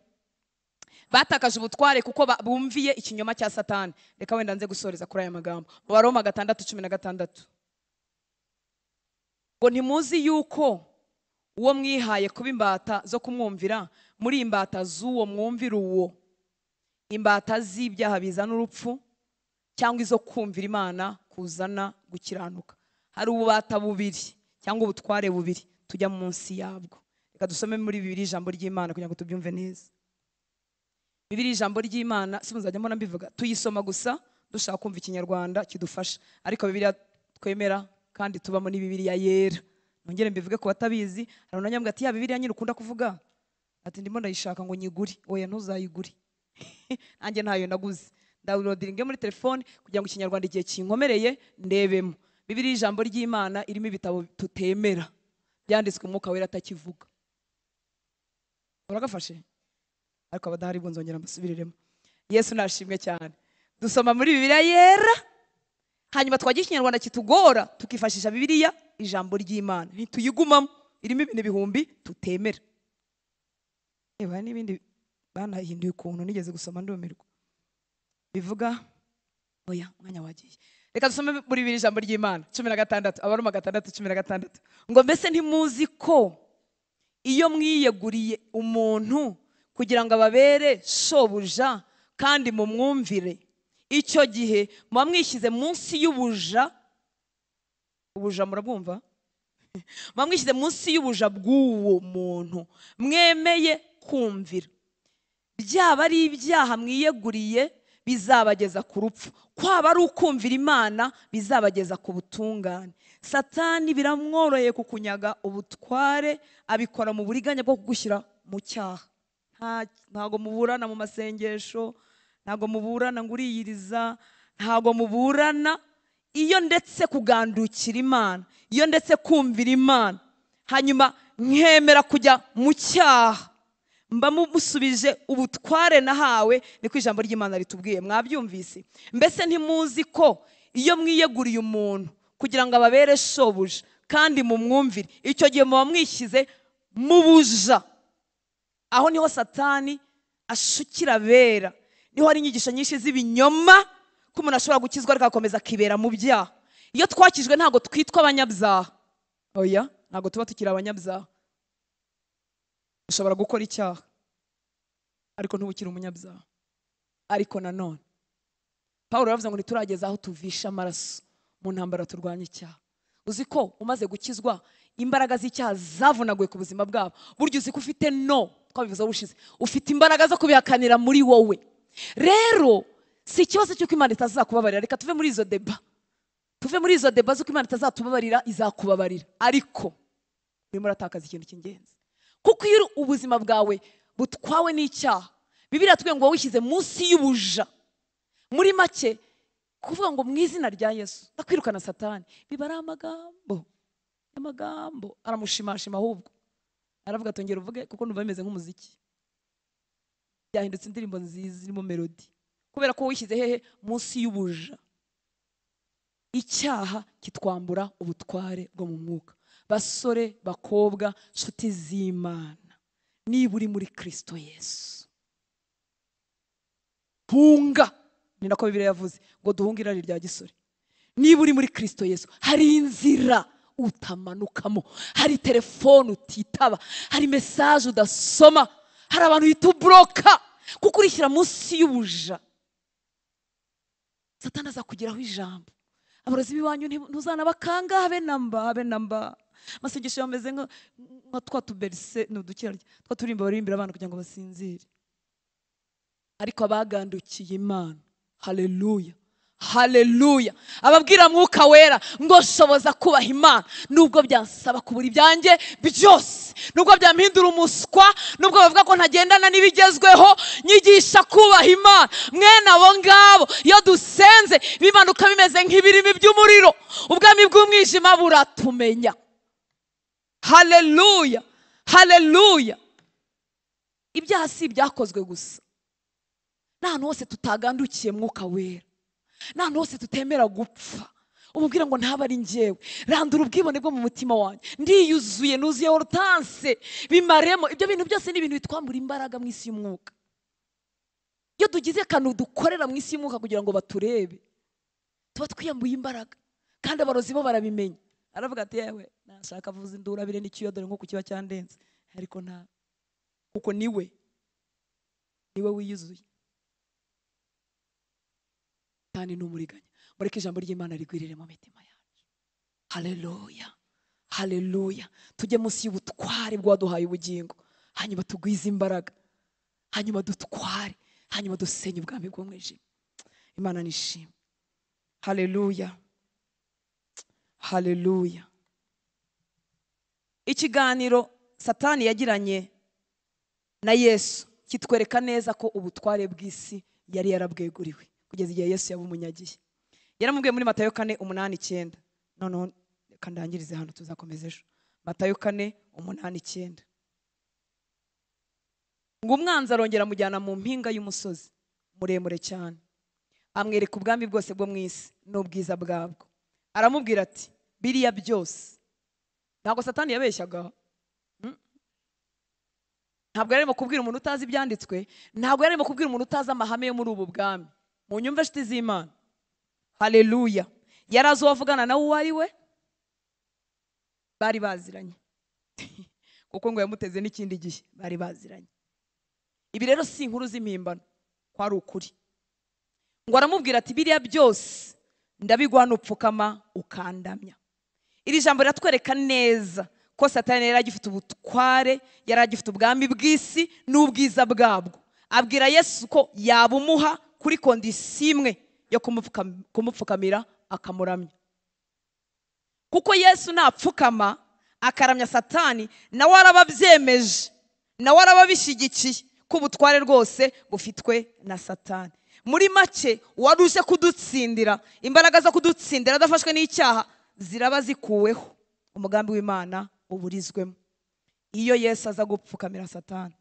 [SPEAKER 1] Batakaje ubutware kuko bumviye ikinyoma cya Satani. Reka wenda nze gusoreza kuri aya magambo. Mu Baroma 6:16. Ngo ntimuzi yuko uwo mwihaye kuba imbata zo kumwumvira, muri imbata z'uwo mwumvira uwo. imbata z'ibyaha bizana urupfu cyangwa izo kumvira Imana kuzana gukiranuka. Hari ububata bubiri cyangwa ubutware bubiri tujya munsi yabwo. Reka dusome muri Bibiliya ijambo ry'Imana kugira ngo tubyumve neza. Bibiliya ijambo ry'Imana si muzajya mbona mbivuga, tuyisoma gusa dushaka kumva ikinyarwanda kidufasha, ariko Bibiliya twemera kandi tubamo ni Bibiliya yera. Nongere mbivuge ko batabizi, hari unanyambwa ati ya Bibiliya nyine ukunda kuvuga ati ndimo ndayishaka ngo nyiguri. Oya, ntuzayiguri. Nanjye ntayo naguze, downloadinge muri telefone kugira ngo ikinyarwanda igihe kinkomereye ndebemo. Bibiliya ijambo ry'Imana irimo ibitabo tutemera byanditswe Umwuka Wera atakivuga. Uragafashe? Ariko abadahari bwo nzongera mbasubiriremo. Yesu nashimwe cyane. Dusoma muri Bibiliya yera, hanyuma twagira ikinyarwanda kitugora tukifashisha Bibiliya ijambo ry'Imana. Ntituyigumamo, irimo ibintu bihumbi tutemera. Eba n'ibindi banahinduye ukuntu nigeze gusoma ndumirwa. Bivuga oya mwanya wagiye. Reka dusome muri Bibiliya ijambo ry'Imana 16, Abaroma 6:16. Ngo mbese ntimuzi ko iyo mwiyeguriye umuntu kugira ngo ababere shobuja kandi mu mwumvire, icyo gihe muba mwishyize munsi y'ubuja. Ubuja murabumva? Muba mwishyize munsi y'ubuja bw'uwo muntu mwemeye kumvira. Byaba ari ibyaha mwiyeguriye bizabageza ku rupfu, kwaba ari ukumvira Imana bizabageza ku butungane. Satani biramworoheye kukunyaga ubutware, abikora mu buriganya bwo kugushyira mu cyaha. Ntago muburana mu masengesho, ntago muburana ngo uriyiriza, ntago muburana iyo ndetse kugandukira Imana, iyo ndetse kumvira Imana, hanyuma nkemera kujya mu cyaha, mba musubije ubutware nahawe. Niko ijambo ry'Imana ritubwiye. Mwabyumvise? Mbese ntimuzi ko iyo mwiyeguriye umuntu kugira ngo ababere shobuja kandi mu mwumvire, icyo gihe muba mwishyize mu buja. Aho niho Satani ashukira abera, niho hari inyigisho nyinshi z'ibinyoma ko umuntu ashobora gukizwa ariko agakomeza akibera mu byaha. Iyo twakijwe ntago twitwa abanyabyaha. Oya, ntago tuba tukiri abanyabyaha. Ushobora gukora icyaha ariko ntubukire umunyabyaha. Ariko nanone Pawulo yaravuze ngo ntiturageza aho tuvisha amaraso mu ntambara turwanya icyaha. Uzi ko umaze gukizwa imbaraga z'icyaha zavunaguye ku buzima bwabo. Buryo uzi ko ufite twabivuze ubushize, ufite imbaraga zo kubihakanira muri wowe. Rero si ikibazo cy'uko Imana itazakubabarira. Reka tuve muri izo deba, z'uko Imana itazatubabarira. Izakubabarira, ariko urimo uratakaza ikintu cy'ingenzi. Kuko iyo ubuzima bwawe butwawe n'icyaha, Bibiliya tubwiye ngo wishyize munsi y'ubuja. Muri make kuvuga ngo mu izina rya Yesu ndakwirukana Satani, biba ari amagambo aramushimashima. Ahubwo aravuga atongera uvuge kuko numva bimeze nk'umuziki. Byahindutse indirimbo nziza zirimo melody, kubera ko wishyize hehe? Munsi y'ubuja. Icyaha kitwambura ubutware bwo mu mwuka. Basore, bakobwa, nshuti z'Imana, niba uri muri Kristo Yesu, hunga. Ni nako Bibiliya yavuze ngo duhunge irari rya gisore. Niba uri muri Kristo Yesu, hari inzira utamanukamo, hari telefone utitaba, hari message udasoma, hari abantu hitubroka kuko urishyira munsi y'ubuja. Satani azakugiraho ijambo. Abarozi b'iwanyu ntuzanabakanga habe namba. Masengesho yameze nka twatuberse n'udukirarya twaturimba baririmbira abantu kugira ngo basinzire. Ariko abagandukiye Imana, haleluya, haleluya, ababwira Mwuka Wera ngo shoboza kubaha Imana nubwo byansaba kubura ibyanjye byose, nubwo byampindura umuswa, nubwo bavuga ko ntagendana n'ibigezweho, nyigisha kubaha Imana. Mwene abo ngabo iyo dusenze bimanuka bimeze nk'ibirimi by'umuriro, ubwami bw'umwijima buratumenya. Haleluya, haleluya. Ibyaha si ibyakozwe gusa. N'ahantu hose tutagandukiye Mwuka Wera, n'ahantu hose tutemera gupfa, umubwira ngo ntaba ari njyewe, randura ubwibone bwo mu mutima wanjye, ndiyuzuye, nuzuye hortense, bimaremo. Ibyo bintu byose ni ibintu bitwambura imbaraga mu isi y'umwuka. Iyo tugize kantu dukorera mu isi y'umwuka kugira ngo baturebe, tuba twiyambuye imbaraga, kandi abarozi bo barabimenya. Aravuga ati yewe nashaka vuza indura bire n'ikiyodore nko ku kiba cyandenze, ariko nta, kuko niwe wiyuzuye. Satani n'umuriganya. Mureke ijambo ry'Imana rigwirire mu mitima yacu. Haleluya, haleluya. Tujye munsi y'ubutware bw'uwaduhaye ubugingo, hanyuma tugwize imbaraga, hanyuma dutware, hanyuma dusenye ubwami bw'umwijima. Imana nishimwe. Haleluya, haleluya. Ikiganiro Satani yagiranye na Yesu kitwereka neza ko ubutware bw'isi yari yarabweguriwe kugeza igihe Yesu yabumunyagiye. Yaramubwiye muri Matayo 4:8-9. Noneho kandangirize hano tuzakomeza ejo. Matayo 4:8-9. Ngo umwanzi arongera amujyana mu mpinga y'umusozi muremure cyane, amwereka ubwami bwose bwo mu isi n'ubwiza bwabwo. Aramubwira ati biriya byose. Ntabwo Satani yabeshyaga. Ntabwo yarimo kubwira umuntu utazi ibyanditswe, ntabwo yarimo kubwira umuntu utazi amahame yo muri ubu bwami. Mu nyumva nshuti z'Imana. Haleluya. Yarazo wavugana nawe uwo ari we, bari baziranye. Kuko ngo yamuteze n'ikindi gihe bari baziranye. Ibi rero si inkuru z'impimbano, kwari ukuri. Ngo aramubwira ati biriya byose ndabiguha nupfukama ukandamya. Iri jambo riratwereka neza ko Satani yari agifite ubutware, yari agifite ubwami bw'isi n'ubwiza bwabwo. Abwira Yesu ko yabumuha kuri kondisiyo imwe yo kumupfukamira akamuramya. Kuko Yesu napfukama akaramya Satani, nawe arababyemeje, nawe arababishyigikiye ko ubutware rwose bufitwe na Satani. Muri make waruje kudutsindira, imbaraga zo kudutsindira adafashwe n'icyaha ziraba zikuweho, umugambi w'Imana uburizwemo. Iyo Yesu aza gupfukamira Satani,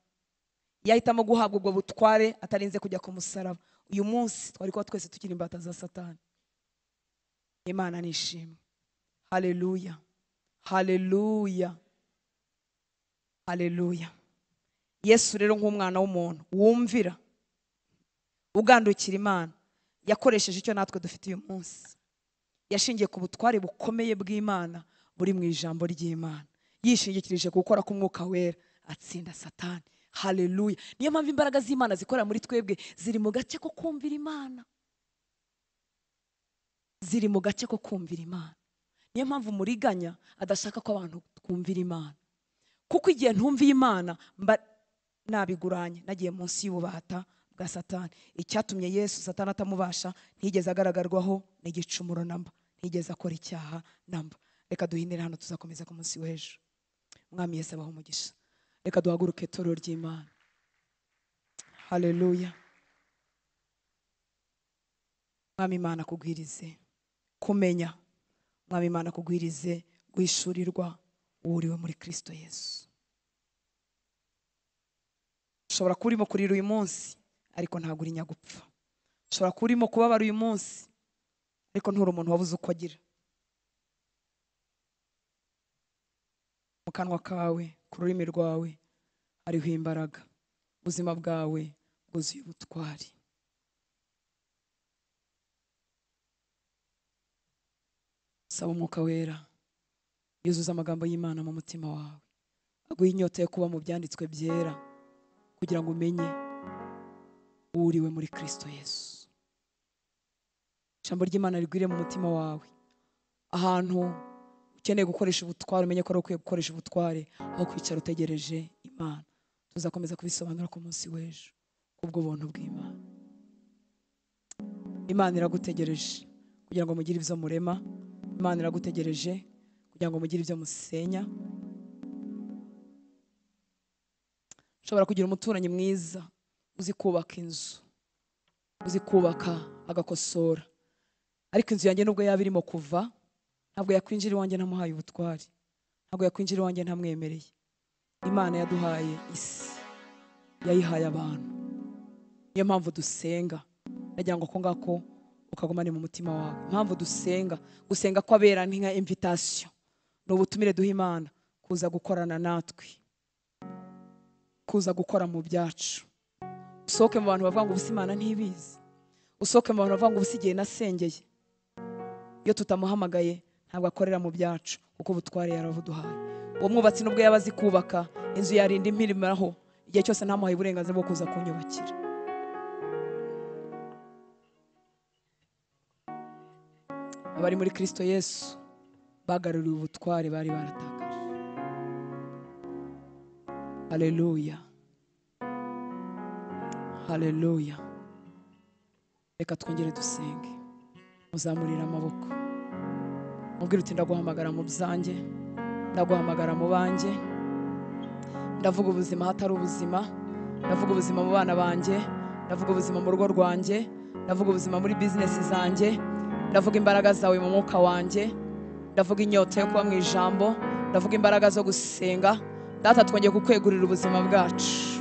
[SPEAKER 1] yahitamo guhabwa ubwo butware atarinze kujya ku musaraba. Uyu munsi twari kuba twese tukiri imbata za Satani. Imana nishimwe. Haleluya, haleluya, haleluya. Yesu rero nk'umwana w'umuntu wumvira, ugandukira Imana, yakoresheje icyo natwe dufite uyu munsi. Yashingiye ku butware bukomeye bw'Imana buri mu ijambo ry'Imana, yishingikirije gukora k'Umwuka Wera atsinda Satani. Haleluya. Niyo mpamvu imbaraga z'Imana zikorera muri twebwe ziri mu gace ko kumvira Imana, ziri mu gace ko kumvira Imana. Niyo mpamvu umuriganya adashaka ko abantu twumvira Imana, kuko igihe ntumviye Imana mba nabiguranye, nagiye munsi y'ububata bwa Satani. Icyatumye Yesu Satani atamubasha, ntigeze agaragarwaho n'igicumuro namba, ntigeze akora icyaha namba. Reka duhinire hano, tuzakomeza ku munsi w'ejo. Mwami Yesu abaho umugisha. Reka duhaguruke itorero ry'Imana. Haleluya. Mwami Imana kugwirize kumenya, Mwami Imana kugwirize guhishurirwa uriwe muri Kristo Yesu. Ushobora kuba urimo kurira uyu munsi ariko ntabwo uri nyagupfa. Ushobora kuba urimo kubabara uyu munsi ariko nturi umuntu wabuze uko agira. Mu kanwa kawe, ku rurimi rwawe hariho imbaraga, ubuzima bwawe bwuzuye ubutwari. Saba Umwuka Wera yuzuza amagambo y'Imana mu mutima wawe, aguha inyota yo kuba mu byanditswe byera, kugira ngo umenye uriwe muri Kristo Yesu. Ijambo ry'Imana rigwire mu mutima wawe. Ahantu ukeneye gukoresha ubutware, umenye ko ari ukwiye gukoresha ubutware aho kwicara utegereje Imana. Tuzakomeza kubisobanura ku munsi w'ejo kubwo buntu bw'Imana. Imana iragutegereje kugira ngo mugire ibyo murema. Imana iragutegereje kugira ngo mugire ibyo musenya. Ushobora kugira umuturanyi mwiza uzi kubaka inzu, uzi kubaka agakosora, ariko inzu yanjye nubwo yaba irimo kuva, ntabwo yakwinjira iwanjye ntamuhaye ubutware, ntabwo yakwinjira iwanjye ntamwemereye. Imana yaduhaye isi, yayihaye abantu. Niyo mpamvu dusenga, nagira ngo ko ngako ukagumane mu mutima wawe. Impamvu dusenga, gusenga kw'abera ni nka invitation, ni ubutumire duha Imana kuza gukorana natwe, kuza gukora mu byacu. Usohoke mu bantu bavuga ngo ubusa Imana ntibizi, usohoke mu bantu bavuga ngo ubusa igihe nasengeye. Iyo tutamuhamagaye ntabwo akorera mu byacu, kuko ubutware yarabuduhaye. Uwo mwubatsi nubwo yaba azi kubaka inzu, yarinda impirimo igihe cyose ntamuhaye uburenganzira bwo kuza kunyubakira. abari muri Kristo Yesu bagaruriwe ubutware bari baratakaje. Haleluya, haleluya. Reka twongere dusenge. Muzamurira amaboko, mubwire uti ndaguhamagara mu byanjye, ndaguhamagara mu banjye. Ndavuga ubuzima hatari ubuzima, ndavuga ubuzima mu bana banjye, ndavuga ubuzima mu rugo rwanjye, ndavuga ubuzima muri business zanjye, ndavuga imbaraga zawe mu mwuka wanjye, ndavuga inyota yo kuba mu ijambo, ndavuga imbaraga zo gusenga. Data, twongeye kukwegurira ubuzima bwacu.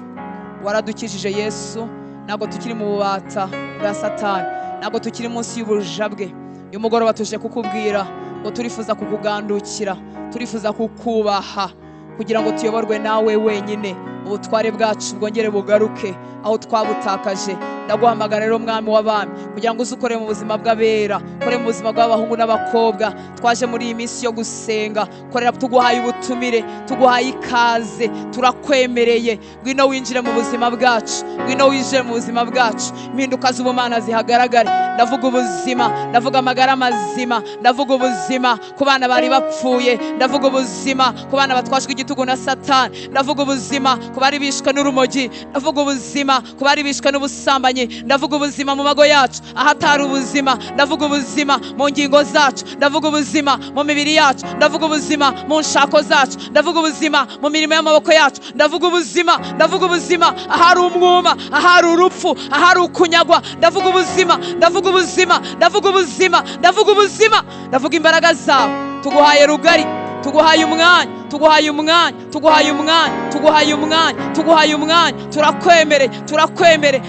[SPEAKER 1] Waradukijije Yesu, ntabwo tukiri mu bubata bwa Satani, ntabwo tukiri munsi y'ubuja bwe. Uyu mugoroba tuje kukubwira ngo turifuza kukugandukira, turifuza kukubaha kugira ngo tuyoborwe nawe wenyine, ubutware bwacu bwongere bugaruke aho twabutakaje. Ndaguhamagara rero mwami w'abami kugira ngo uzukore mu buzima bw'abera, kore mu buzima bw'abahungu n'abakobwa. Twaje muri iyi minsi yo gusenga, korera tuguhaye ubutumire, tuguhaye ikaze, turakwemereye. Ngwino winjire mu buzima bwacu, ngwino winjire mu buzima bwacu. Impinduka z'ubumana zihagaragare. Ndavuga ubuzima, ndavuga amagara mazima, ndavuga ubuzima ku bana bari bapfuye, ndavuga ubuzima ku bana batwashwe igitugu na Satani, ndavuga ubuzima ku bari bishwe n'urumogi, ndavuga ubuzima ku bari bishwe n'ubusambanyi, ndavuga ubuzima mu mago yacu ahatari ubuzima, ndavuga ubuzima mu ngingo zacu, ndavuga ubuzima mu mibiri yacu, ndavuga ubuzima mu nshako zacu, ndavuga ubuzima mu mirimo y'amaboko yacu, ndavuga ubuzima ahari umwuma, ahari urupfu, ahari ukunyagwa, ndavuga ubuzima, ndavuga ubuzima, ndavuga ubuzima, ndavuga ubuzima, ndavuga imbaraga zawe. Tuguhaye rugari, tuguhaye umwanya, tuguhaye umwanya, tuguhaye umwanya, tuguhaye umwanya, tuguhaye umwanya.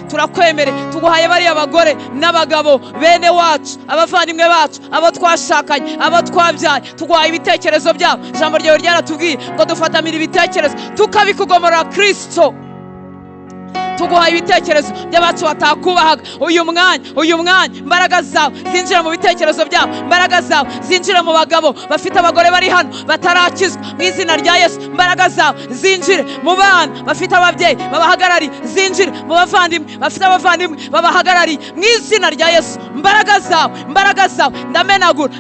[SPEAKER 1] Turakwemere, tuguhaye bariya bagore n'abagabo, bene wacu, abavandimwe bacu, abo twashakanye, abo twabyaye. Tuguhaye ibitekerezo byabo. Ijambo ryawe ryaratubwiye ngo dufatamire ibitekerezo tukabikugomorera Kristo. Tuguhaye ibitekerezo by'abacu batakubahaga. Uyu mwanya imbaraga zawe zinjira mu bitekerezo byabo, imbaraga zawe zinjira mu bagabo bafite abagore bari hano batarakizwa mu izina rya Yesu. Imbaraga zawe zinjire mu bana bafite ababyeyi babahagarari, zinjire mu bavandimwe bafite abavandimwe babahagarari mu izina rya Yesu. Imbaraga zawe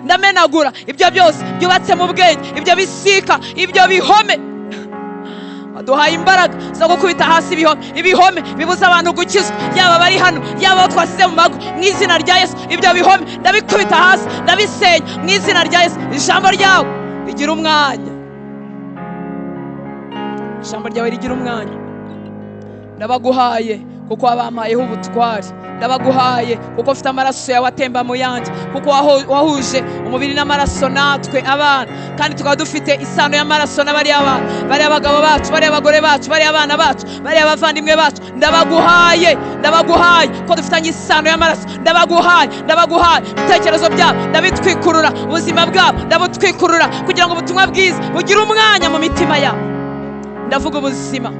[SPEAKER 1] ndamenagura ibyo byose byubatse mu bwenge, ibyo bisika, ibyo bihome. Duhaye imbaraga zo gukubita hasi ibihome bibuza abantu gukizwa, yaba bari hano, yaba twasize mu mago. Mu izina rya Yesu ibyo bihome ndabikubita hasi, ndabisenya mu izina rya Yesu. Ijambo ryawe rigira umwanya, ijambo ryawe rigira umwanya. Ndabaguhaye kuko wabampayeho ubutware, ndabaguhaye kuko ufite amaraso yawe atemba mu yanjye, kuko wahuje umubiri n'amaraso natwe abana, kandi tukaba dufite isano y'amaraso n'abari abana, bari abagabo bacu, bari abagore bacu, bari abana bacu, bari abavandimwe bacu. Ndabaguhaye ko dufitanye isano y'amaraso. Ndabaguhaye ibitekerezo byabo ndabitwikurura, ubuzima bwabo ndabutwikurura, kugira ngo ubutumwa bwiza bugire umwanya mu mitima yabo. Ndavuga ubuzima,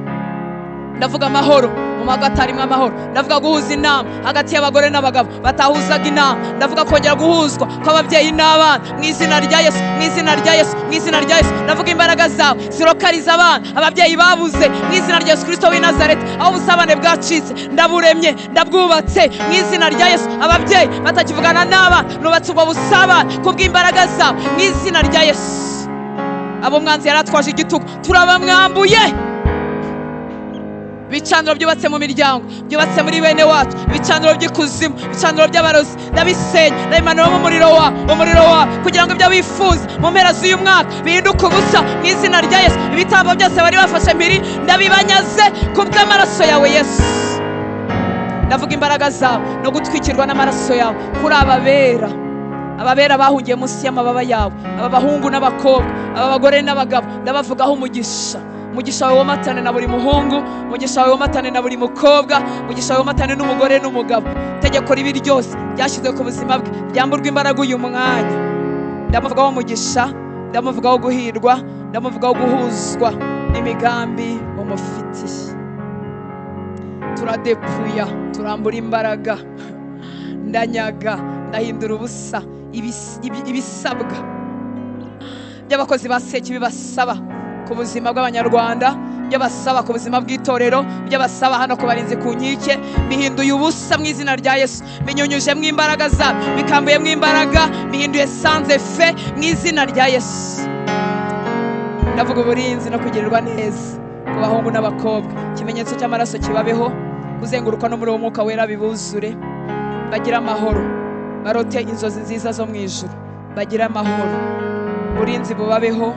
[SPEAKER 1] ndavuga amahoro mu mago atarimo amahoro, ndavuga guhuza inama hagati y'abagore n'abagabo batahuzaga inama, ndavuga kongera guhuzwa kw'ababyeyi n'abana mu izina rya Yesu, mu izina rya Yesu, mu izina rya Yesu. Ndavuga imbaraga zawe zirokariza abana ababyeyi babuze mu izina rya Yesu Kristo w'i Nazareti. Aho ubusabane bwacitse ndaburemye, ndabwubatse mu izina rya Yesu. Ababyeyi batakivugana n'abana, nubatse ubwo busabane kubw'imbaraga zawe mu izina rya Yesu. Abo mwanzi yaratwaje igitugu turabamwambuye. Ibicaniro byubatse mu miryango, byubatse muri bene wacu, ibicaniro by'ikuzimu, ibicaniro by'abarozi, ndabisenya, ndabimanura mu muriro wawe, kugira ngo ibyo wifuza mu mpera z'uyu mwaka bihinduke ubusa mu izina rya Yesu. Ibitambo byose bari bafashe mpiri ndabibanyaze kubw'amaraso yawe Yesu. Ndavuga imbaraga zawe no gutwikirwa n'amaraso yawe kuri ababera bahungiye munsi y'amababa yawe, aba bahungu n'abakobwa, aba bagore n'abagabo. Ndabavugaho umugisha wawe womatane na buri muhungu, umugisha wawe womatane na buri mukobwa, umugisha wawe womatane n'umugore n'umugabo. Itegeko ribi ryose ryashyizwe ku buzima bwe ryamburwa imbaraga uyu mwanya. Ndamuvugaho umugisha, ndamuvugaho guhirwa, ndamuvugaho guhuzwa n'imigambi umufitiye. Turadepuya, turambura imbaraga, ndanyaga, ndahindura ubusa ibisabwa by'abakozi ba Sekibi basaba ku buzima bw'Abanyarwanda, ibyo basaba ku buzima bw'itorero, ibyo basaba hano ku barinzi ku nkike, bihinduye ubusa mu izina rya Yesu. Binyunyujemo imbaraga zabo, bikambuyemo imbaraga, bihinduye sanze fe mu izina rya Yesu. Ndavuga uburinzi no kugirirwa neza ku bahungu n'abakobwa. Ikimenyetso cy'amaraso kibabeho, kuzenguruka no muri uwo mwuka wera bibuzure, bagira amahoro, barote inzozi nziza zo mu ijuru, bagira amahoro. Uburinzi bubabeho,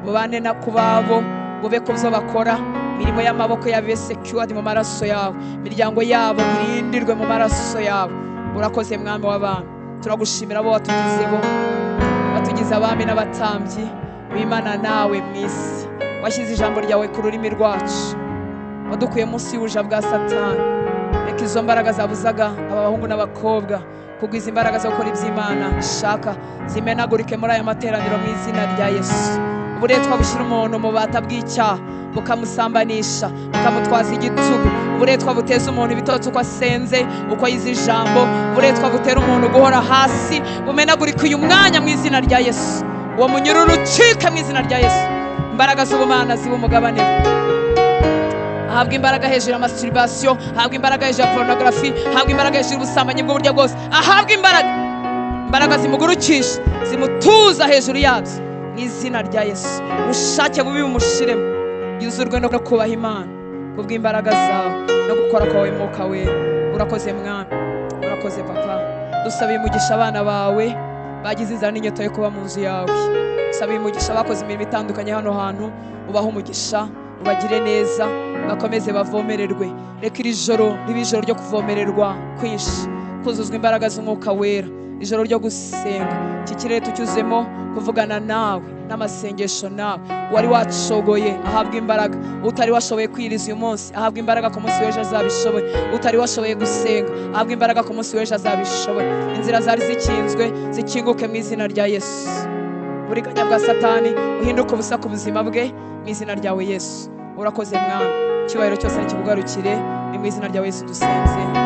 [SPEAKER 1] bubane na kubabo, bube ku byo bakora, imirimo y'amaboko yabe secured mu maraso yawe, imiryango yabo irindirwe mu maraso yawe. Urakoze mwami w'abami, turagushimira abo watugizeho, watugize abami n'abatambyi w'Imana nawe mwisi. Washyize ijambo ryawe ku rurimi rwacu, wadukuye munsi y'ubuja bwa Satani. Reka izo mbaraga zabuzaga aba bahungu n'abakobwa kugwiza imbaraga zo gukora iby'Imana ishaka zimenagurike muri aya materaniro mu izina rya Yesu. Uburetwa bushyira umuntu mu bata bw'icyaha, bukamusambanisha, bukamutwaza igitugu. Uburetwa buteza umuntu ibitotsi uko asenze, uko yize ijambo. Uburetwa butera umuntu guhora hasi, bumenagurike uyu mwanya mu izina rya Yesu. Uwo munyururu ucike mu izina rya Yesu. Imbaraga z'ubumana ziba umugabane. Ahabwa imbaraga hejuru ya masturbation, ahabwa imbaraga hejuru ya pornography, ahabwa imbaraga hejuru y'ubusambanyi bw'uburyo bwose. Ahabwa imbaraga zimugurukisha, zimutuza hejuru yabyo mu izina rya Yesu. Ubushake bubi bumushiremo, yuzurwe no kubaha Imana kubw'imbaraga zawe no gukora kwawe mwuka wera. Urakoze mwami, urakoze papa. Dusabiye umugisha abana bawe bagize inzara n'inyota yo kuba mu nzu yawe. Dusabiye umugisha bakoze imirimo itandukanye hano hantu, ubaha umugisha, ubagire neza, bakomeze bavomererwe. Reka iri joro ribe ijoro ryo kuvomererwa kwinshi, kuzuzwa imbaraga z'umwuka wera, ijoro ryo gusenga. Iki kirere tucyuzemo kuvugana nawe n'amasengesho nawe. Wari wacogoye ahabwa imbaraga, utari washoboye kwiriza uyu munsi ahabwa imbaraga ku munsi w'ejo azabishoboye, utari washoboye gusenga ahabwa imbaraga ku munsi w'ejo azabishoboye. Inzira zari zikinzwe zikinguke mu izina rya Yesu. Uburiganya bwa Satani uhinduke ubusa ku buzima bwe mu izina ryawe Yesu. Urakoze mwami, icyubahiro cyose nikikugarukire, ni mu izina rya Yesu dusenze.